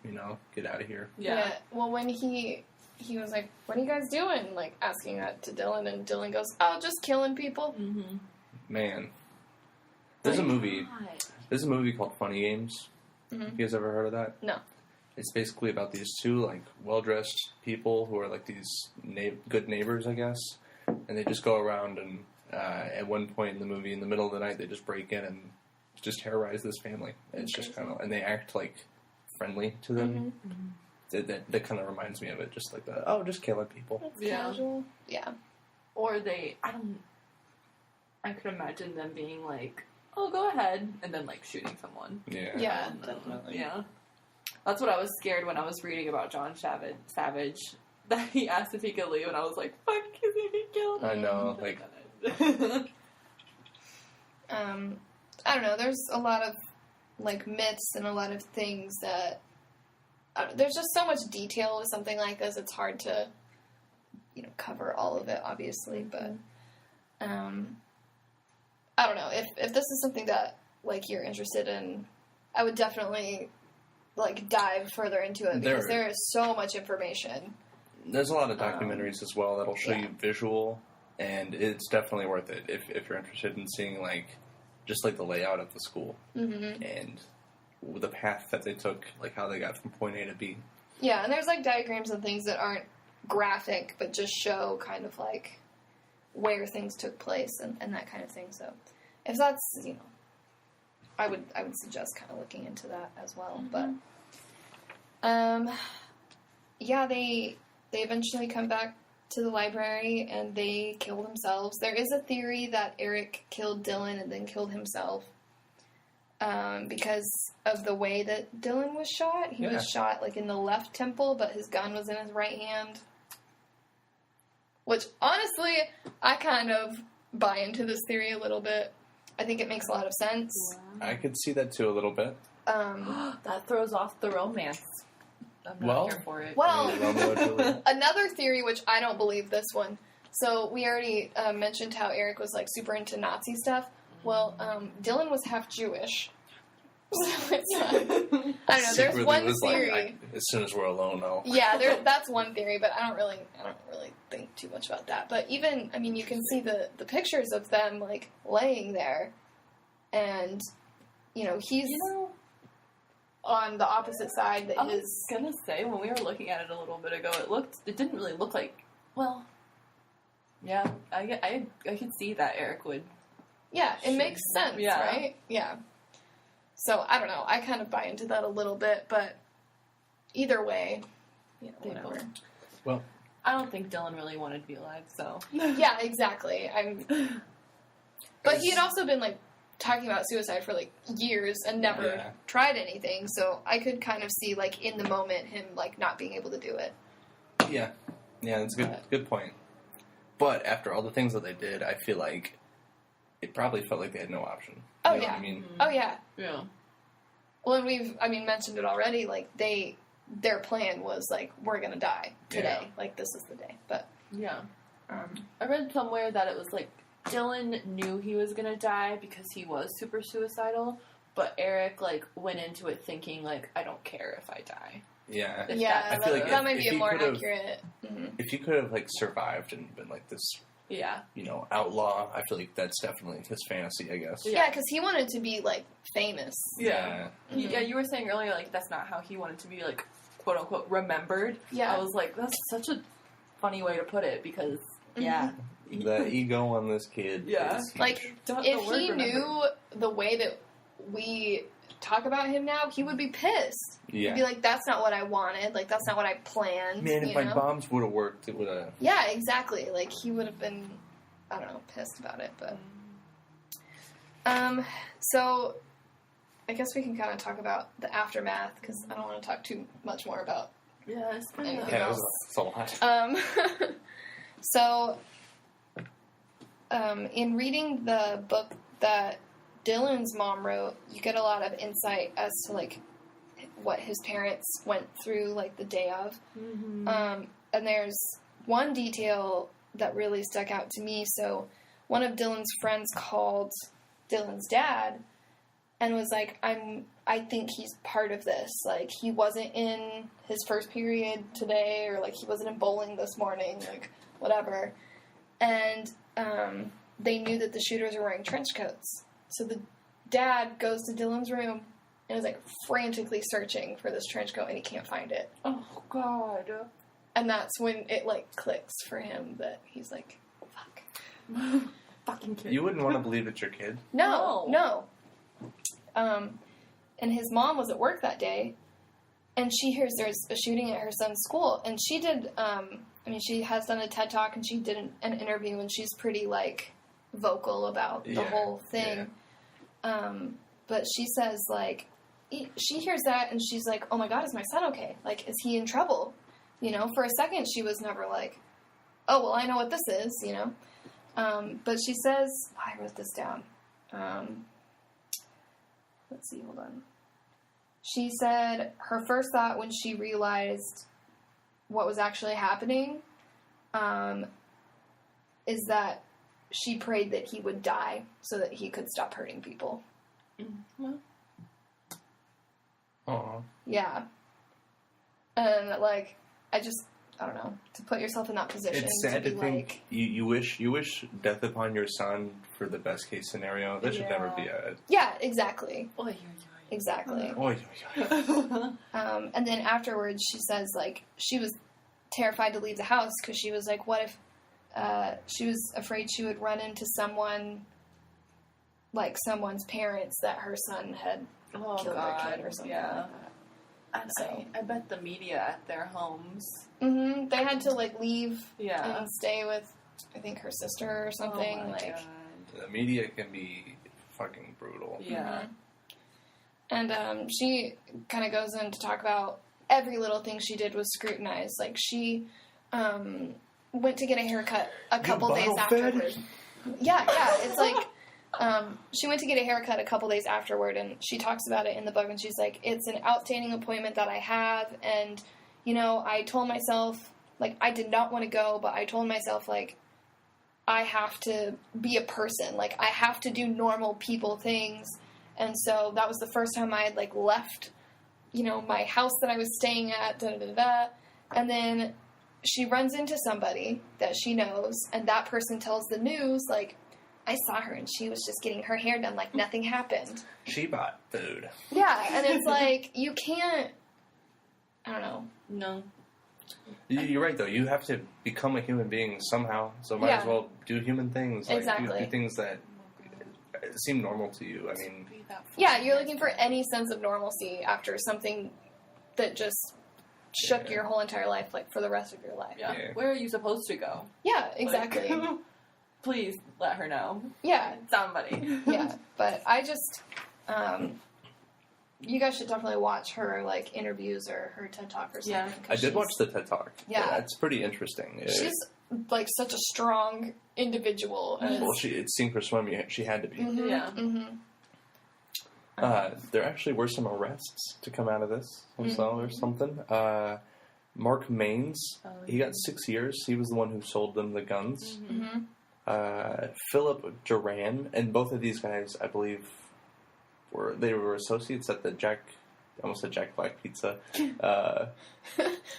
Speaker 2: get out of here."
Speaker 1: Yeah. Well, when he was like, "What are you guys doing?" Like asking that to Dylan, and Dylan goes, "Oh, just killing people."
Speaker 3: Mm-hmm.
Speaker 2: Man, there's a movie called Funny Games. You guys ever heard of that?
Speaker 1: No.
Speaker 2: It's basically about these two like well-dressed people who are like these good neighbors, I guess, and they just go around and at one point in the movie, in the middle of the night, they just break in and just terrorize this family. And it's just kind of, and they act like friendly to them. That kind of reminds me of it, just like that. Oh, just killing people.
Speaker 1: It's casual. Yeah.
Speaker 3: Or I could imagine them being like, "Oh, go ahead," and then like shooting someone.
Speaker 2: Yeah.
Speaker 1: Yeah, definitely.
Speaker 3: Yeah. That's what I was scared when I was reading about John Savage. That he asked if he could leave, and I was like, "Fuck, he's gonna get killed."
Speaker 2: I know, like.
Speaker 1: I don't know. There's a lot of like myths and a lot of things that there's just so much detail with something like this. It's hard to cover all of it, obviously. But I don't know if this is something that like you're interested in. I would definitely like dive further into it because there is so much information.
Speaker 2: There's a lot of documentaries as well that'll show you visual. And it's definitely worth it if you're interested in seeing, like, just, like, the layout of the school. And the path that they took, like, how they got from point A to B.
Speaker 1: Yeah, and there's, like, diagrams and things that aren't graphic, but just show kind of, like, where things took place and that kind of thing. So, if that's, I would suggest kind of looking into that as well. But, yeah, they eventually come back to the library and they kill themselves. There is a theory that Eric killed Dylan and then killed himself because of the way that Dylan was shot. He was shot like in the left temple, but his gun was in his right hand. Which honestly, I kind of buy into this theory a little bit. I think it makes a lot of sense.
Speaker 3: Wow.
Speaker 2: I could see that too a little bit.
Speaker 3: That throws off the romance. I'm not here for it.
Speaker 1: Well, another theory, which I don't believe this one. So we already mentioned how Eric was like super into Nazi stuff. Well, Dylan was half Jewish. So it's not, I don't know. There's one theory.
Speaker 2: Like, as soon as we're alone, I'll.
Speaker 1: Yeah, that's one theory, but I don't really think too much about that. But even, I mean, you can see the pictures of them like laying there, and he's. On the opposite side that
Speaker 3: I was gonna say, when we were looking at it a little bit ago, it didn't really look like, well, yeah, I could see that Eric would.
Speaker 1: Yeah, it makes sense, right? Yeah. So, I don't know, I kind of buy into that a little bit, but either way, whatever.
Speaker 2: Well,
Speaker 3: I don't think Dylan really wanted to be alive, so.
Speaker 1: Yeah, exactly. But he had also been, like, talking about suicide for like years and never tried anything, so I could kind of see like in the moment him like not being able to do it.
Speaker 2: Yeah, that's a good point. But after all the things that they did, I feel like it probably felt like they had no option.
Speaker 1: Oh
Speaker 2: you know
Speaker 1: yeah,
Speaker 2: what I mean?
Speaker 1: Oh yeah.
Speaker 3: Yeah.
Speaker 1: Well, and we've mentioned it already. Like their plan was like we're gonna die today. Like this is the day. But
Speaker 3: yeah, I read somewhere that it was like. Dylan knew he was gonna die because he was super suicidal, but Eric like went into it thinking like I don't care if I die.
Speaker 2: Yeah,
Speaker 1: I feel like that might be a more accurate.
Speaker 2: If you could have like survived and been like this, outlaw, I feel like that's definitely his fantasy, I guess.
Speaker 1: Yeah, because he wanted to be like famous.
Speaker 3: Yeah, yeah. You were saying earlier like that's not how he wanted to be like quote unquote remembered.
Speaker 1: Yeah,
Speaker 3: I was like that's such a funny way to put it because. Yeah.
Speaker 2: The ego on this kid.
Speaker 3: Yeah.
Speaker 2: is
Speaker 1: Like,
Speaker 2: huge.
Speaker 1: if he knew the way that we talk about him now, he would be pissed.
Speaker 2: Yeah.
Speaker 1: He'd be like, that's not what I wanted. Like, that's not what I planned.
Speaker 2: Man, if
Speaker 1: you
Speaker 2: my
Speaker 1: know?
Speaker 2: bombs would have worked, it would have.
Speaker 1: Yeah, exactly. Like, he would have been, I don't know, pissed about it, but... So, I guess we can kind of talk about the aftermath, because I don't want to talk too much more about
Speaker 3: Yeah, it's been
Speaker 1: anything
Speaker 2: Yeah,
Speaker 1: else.
Speaker 2: it's a lot.
Speaker 1: So, in reading the book that Dylan's mom wrote, you get a lot of insight as to, like, what his parents went through, like, the day of.
Speaker 3: Mm-hmm.
Speaker 1: And there's one detail that really stuck out to me. So, one of Dylan's friends called Dylan's dad and was like, I think he's part of this. Like, he wasn't in his first period today, or, like, he wasn't in bowling this morning, like, whatever. And they knew that the shooters were wearing trench coats. So the dad goes to Dylan's room and is, like, frantically searching for this trench coat, and he can't find it.
Speaker 3: Oh, God.
Speaker 1: And that's when it, like, clicks for him that he's like, fuck.
Speaker 3: Fucking kid.
Speaker 2: You wouldn't want to believe it's your kid.
Speaker 1: No. And his mom was at work that day, and she hears there's a shooting at her son's school, and she did, she has done a TED Talk, and she did an interview, and she's pretty, like, vocal about the whole thing.
Speaker 2: Yeah.
Speaker 1: But she says, like, she hears that, and she's like, oh my God, is my son okay? Like, is he in trouble? You know, for a second, she was never like, oh, well, I know what this is, you know? But she says, I wrote this down. Let's see, hold on. She said her first thought when she realized what was actually happening is that she prayed that he would die so that he could stop hurting people.
Speaker 3: Mm-hmm.
Speaker 2: Aw.
Speaker 1: Yeah. And, like, I don't know, to put yourself in that position.
Speaker 2: It's sad to
Speaker 1: be
Speaker 2: think
Speaker 1: like,
Speaker 2: you wish death upon your son for the best case scenario. That should never be a.
Speaker 1: yeah, exactly.
Speaker 3: Oy, oy,
Speaker 1: Exactly.
Speaker 2: Oy, oy, oy.
Speaker 1: And then afterwards, she says, like, she was terrified to leave the house because she was like, what if, she was afraid she would run into someone, like someone's parents that her son had killed their kid or something like that.
Speaker 3: And
Speaker 1: So.
Speaker 3: I bet the media at their homes.
Speaker 1: Mm-hmm. They had to, like, leave
Speaker 3: Yeah.
Speaker 1: and stay with, I think, her sister or something.
Speaker 3: Oh my
Speaker 1: like,
Speaker 3: God.
Speaker 2: The media can be fucking brutal.
Speaker 3: Yeah.
Speaker 1: And she kind of goes in to talk about every little thing she did was scrutinized. Like, she went to get a haircut a couple days afterward. Yeah, it's like, she went to get a haircut a couple days afterward, and she talks about it in the book, and she's like, it's an outstanding appointment that I have, and, you know, I told myself, like, I did not want to go, but I told myself, like, I have to be a person. Like, I have to do normal people things. And so that was the first time I had, like, left, you know, my house that I was staying at, da-da-da-da. And then she runs into somebody that she knows, and that person tells the news, like, I saw her, and she was just getting her hair done like nothing happened.
Speaker 2: She bought food.
Speaker 1: Yeah, and it's like, you can't, I don't know.
Speaker 3: No.
Speaker 2: You're right, though. You have to become a human being somehow, so might as well do human things. Like,
Speaker 1: Exactly.
Speaker 2: do things that seem normal to you. I mean,
Speaker 1: Yeah, you're looking for any sense of normalcy after something that just shook your whole entire life, like, for the rest of your life.
Speaker 3: Yeah.
Speaker 2: Yeah.
Speaker 3: Where are you supposed to go?
Speaker 1: Yeah, exactly.
Speaker 3: Like, please let her know.
Speaker 1: Yeah,
Speaker 3: Somebody.
Speaker 1: yeah. But I just, you guys should definitely watch her, like, interviews or her TED Talk or something.
Speaker 3: Yeah.
Speaker 1: 'cause
Speaker 2: I did watch the TED Talk.
Speaker 1: Yeah.
Speaker 2: It's pretty interesting.
Speaker 1: She's, like, such a strong individual. And
Speaker 2: Well, it seemed for Swim, she had to be.
Speaker 1: Mhm,
Speaker 3: Yeah.
Speaker 1: mhm.
Speaker 2: There actually were some arrests to come out of this as well, or something. Mark Maines, he got 6 years. He was the one who sold them the guns.
Speaker 1: Mhm.
Speaker 2: Philip Duran, and both of these guys, I believe, were associates at the Jack Black Pizza.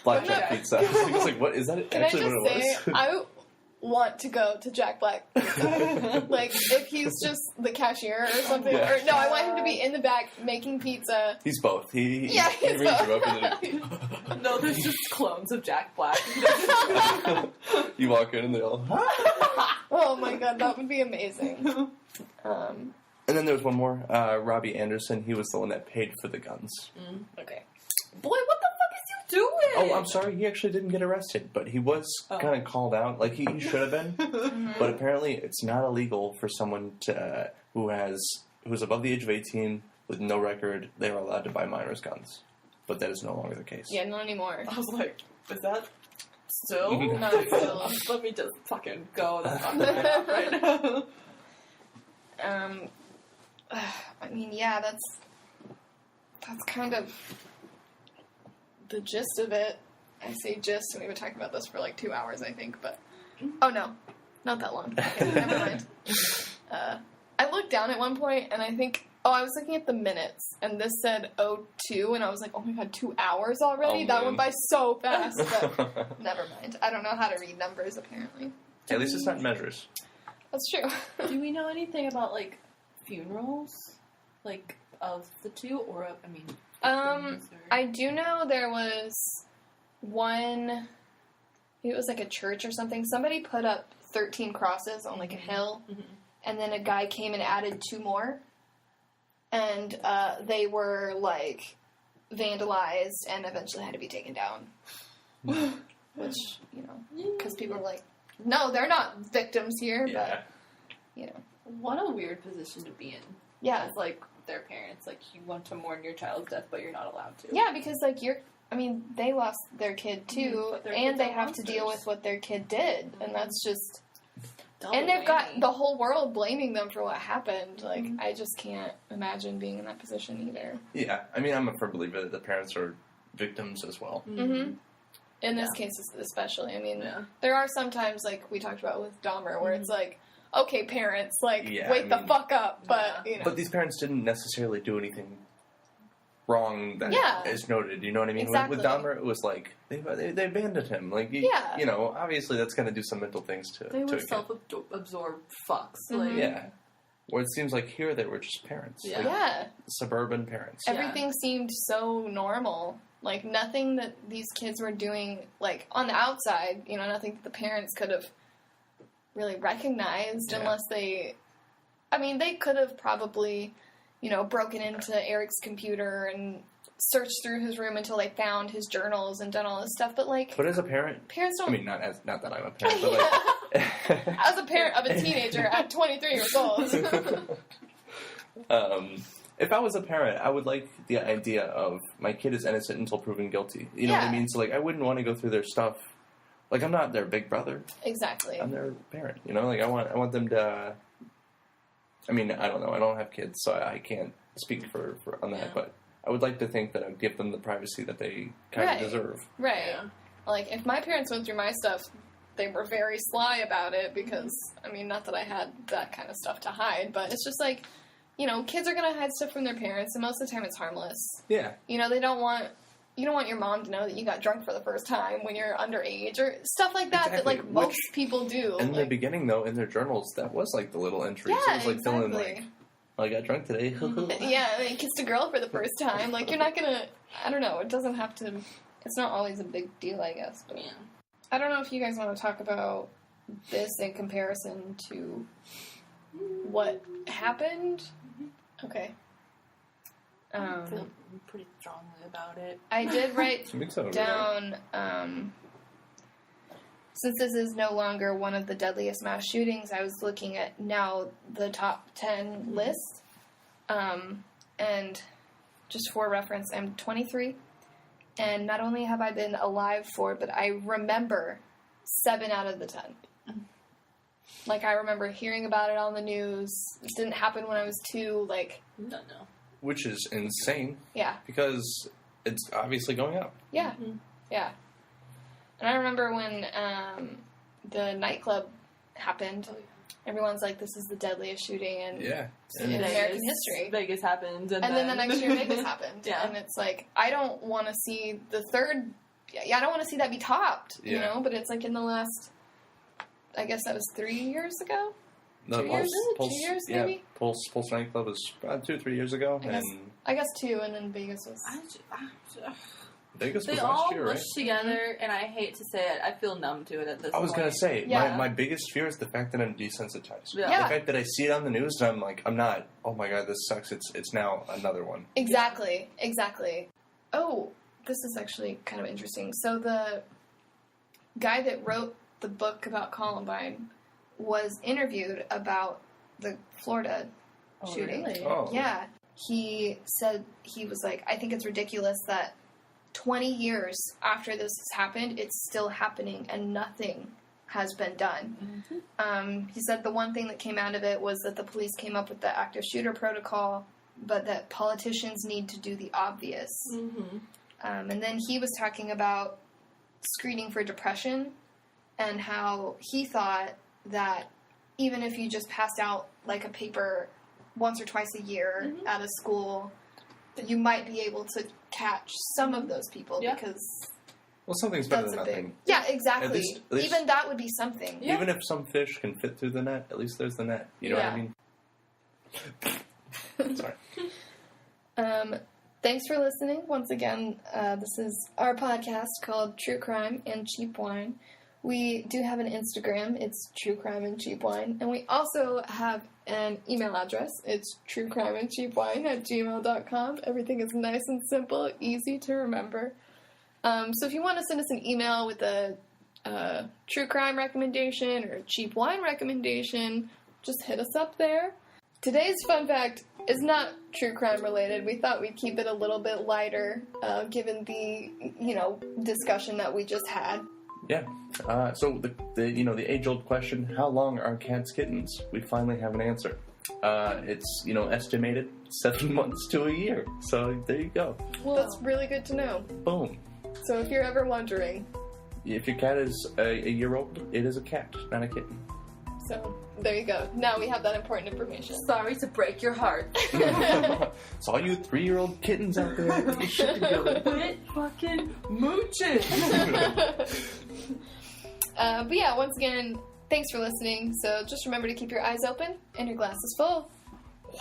Speaker 2: Blackjack
Speaker 1: No.
Speaker 2: Pizza. I was like, what is that
Speaker 1: Can
Speaker 2: actually
Speaker 1: I
Speaker 2: what
Speaker 1: just
Speaker 2: it
Speaker 1: say,
Speaker 2: was?
Speaker 1: I want to go to Jack Black. Like, if he's just the cashier or something.
Speaker 2: Yeah.
Speaker 1: Or, no, I want him to be in the back making pizza.
Speaker 2: He's both. He
Speaker 1: He's
Speaker 2: rings
Speaker 1: both.
Speaker 2: him up and then
Speaker 3: No, there's just clones of Jack Black.
Speaker 2: You walk in and they all...
Speaker 1: Oh my god, that would be amazing.
Speaker 2: And then there was one more. Robbie Anderson, he was the one that paid for the guns.
Speaker 1: Okay.
Speaker 3: Boy, what the fuck is you doing?
Speaker 2: Oh, I'm sorry, he actually didn't get arrested, but he was kind of called out. Like, he should have been. But apparently it's not illegal for someone to who's above the age of 18 with no record, they are allowed to buy minors' guns. But that is no longer the case.
Speaker 1: Yeah, not anymore.
Speaker 3: I was like, is that still?
Speaker 1: Not still.
Speaker 3: Let me just fucking go. That's not gonna happen right now.
Speaker 1: I mean, yeah, that's kind of the gist of it. I say gist, and we've been talking about this for like 2 hours, I think, but... Oh, no. Not that long. Okay, never mind. I looked down at one point, and I think... Oh, I was looking at the minutes, and this said 02, and I was like, oh my god, 2 hours already? That went by so fast, but never mind. I don't know how to read numbers, apparently.
Speaker 2: At least it's not measures.
Speaker 1: That's true.
Speaker 3: Do we know anything about, like, funerals? Like, of the two? Or, I mean...
Speaker 1: I do know there was one... It was like a church or something. Somebody put up 13 crosses on, like, a hill, and then a guy came and added 2 more. And they were, like, vandalized and eventually had to be taken down. Which, you know, because people were like, no, they're not victims here, but, you know.
Speaker 3: What a weird position to be in.
Speaker 1: Yeah.
Speaker 3: As, like, their parents. Like, you want to mourn your child's death, but you're not allowed to.
Speaker 1: Yeah, because, like, they lost their kid, too, and they have to deal with what their kid did, and that's just... And they've got the whole world blaming them for what happened. Like, I just can't imagine being in that position either.
Speaker 2: Yeah, I mean, I'm a firm believer that the parents are victims as well.
Speaker 1: In this case, especially. I mean, there are some times, like we talked about with Dahmer, where it's like, okay, parents, like, wake the fuck up. But, you know.
Speaker 2: But these parents didn't necessarily do anything wrong that is noted, you know what I mean?
Speaker 1: Exactly.
Speaker 2: With Dahmer, it was like, they abandoned him. Like, you know, obviously that's going to do some mental things to
Speaker 3: They were
Speaker 2: a kid.
Speaker 3: self-absorbed fucks. Like,
Speaker 2: yeah. Where it seems like here they were just parents.
Speaker 3: Yeah.
Speaker 2: Like, suburban parents.
Speaker 1: Everything seemed so normal. Like, nothing that these kids were doing, like, on the outside, you know, nothing that the parents could have really recognized unless they... I mean, they could have probably... you know, broken into Eric's computer and searched through his room until they found his journals and done all this stuff. But, like...
Speaker 2: But as a parent...
Speaker 1: Parents don't...
Speaker 2: I mean, not that I'm a parent, but, like...
Speaker 1: As a parent of a teenager at 23 years old.
Speaker 2: If I was a parent, I would like the idea of my kid is innocent until proven guilty. You know what I mean? So, like, I wouldn't want to go through their stuff. Like, I'm not their big brother.
Speaker 1: Exactly.
Speaker 2: I'm their parent, you know? Like, I want them to... I mean, I don't know. I don't have kids, so I can't speak for on that. But I would like to think that I'd give them the privacy that they kind of deserve.
Speaker 1: Right. Yeah. Like, if my parents went through my stuff, they were very sly about it because, I mean, not that I had that kind of stuff to hide, but it's just like, you know, kids are going to hide stuff from their parents, and most of the time it's harmless. Yeah. You know, you don't want your mom to know that you got drunk for the first time when you're underage or stuff like that that, like, most people do.
Speaker 2: In the beginning, though, in their journals, that was, like, the little entries.
Speaker 1: Yeah,
Speaker 2: it was, like, filling, like, I got drunk today.
Speaker 1: Yeah, and you kissed a girl for the first time. Like, you're not gonna... I don't know. It doesn't have to... It's not always a big deal, I guess. But I don't know if you guys want to talk about this in comparison to what happened. Okay.
Speaker 3: I feel pretty strongly about it.
Speaker 1: I did write down, since this is no longer one of the deadliest mass shootings, I was looking at now the top 10 list. And just for reference, I'm 23. And not only have I been alive for, but I remember 7 out of the 10. Like, I remember hearing about it on the news. It didn't happen when I was 2, like...
Speaker 3: No.
Speaker 2: Which is insane.
Speaker 1: Yeah.
Speaker 2: Because it's obviously going up.
Speaker 1: Yeah. Yeah. And I remember when the nightclub happened, everyone's like, this is the deadliest shooting in American history.
Speaker 3: Vegas happened. And
Speaker 1: then the next year Vegas happened. And it's like, I don't want to see the third... Yeah, I don't want to see that be topped, you know? But it's like in the last... I guess that was 3 years ago?
Speaker 2: No,
Speaker 1: 2 years? 2 years, maybe?
Speaker 2: Yeah, Pulse nightclub was 2 or 3 years ago.
Speaker 1: I guess 2, and then Vegas was...
Speaker 2: Vegas
Speaker 3: They
Speaker 2: was
Speaker 3: all
Speaker 2: last year, right?
Speaker 3: mushed together, and I hate to say it, I feel numb to it at this point.
Speaker 2: I was going to say,
Speaker 1: Yeah.
Speaker 2: my biggest fear is the fact that I'm desensitized.
Speaker 3: Yeah.
Speaker 1: Yeah.
Speaker 2: The fact that I see it on the news and I'm like, I'm not, oh my god, this sucks. It's now another one.
Speaker 1: Exactly. Oh, this is actually kind of interesting. So the guy that wrote the book about Columbine was interviewed about the Florida shooting.
Speaker 3: Really?
Speaker 2: Oh.
Speaker 1: Yeah. He said, he was like, I think it's ridiculous that 20 years after this has happened, it's still happening and nothing has been done.
Speaker 3: Mm-hmm.
Speaker 1: He said the one thing that came out of it was that the police came up with the active shooter protocol, but that politicians need to do the obvious.
Speaker 3: Mm-hmm.
Speaker 1: And then he was talking about screening for depression and how he thought that even if you just passed out like a paper once or twice a year at a school, you might be able to catch some of those people because
Speaker 2: Well, something's better
Speaker 1: that's
Speaker 2: than
Speaker 1: a
Speaker 2: nothing.
Speaker 1: big... Yeah, exactly.
Speaker 2: At least-
Speaker 1: Even that would be something.
Speaker 3: Yeah.
Speaker 2: Even if some fish can fit through the net, at least there's the net. You know what I mean? Sorry.
Speaker 1: Thanks for listening. Once again, this is our podcast called True Crime and Cheap Wine. We do have an Instagram. It's True Crime and Cheap Wine. And we also have an email address. It's truecrimeandcheapwine@gmail.com. Everything is nice and simple, easy to remember. So if you want to send us an email with a true crime recommendation or a cheap wine recommendation, just hit us up there. Today's fun fact is not true crime related. We thought we'd keep it a little bit lighter, given the discussion that we just had.
Speaker 2: Yeah. So the age-old question: how long are cats kittens? We finally have an answer. It's estimated 7 months to a year. So there you go.
Speaker 1: Well, that's really good to know.
Speaker 2: Boom.
Speaker 1: So if you're ever wondering,
Speaker 2: If your cat is a year old, it is a cat, not a kitten.
Speaker 1: so there you go. Now we have that important information.
Speaker 3: Sorry to break your heart.
Speaker 2: So all you 3-year-old kittens out there, get your shit together.
Speaker 3: Quit fucking mooching.
Speaker 1: But yeah, once again, thanks for listening. So just remember to keep your eyes open and your glasses full.
Speaker 2: Wow.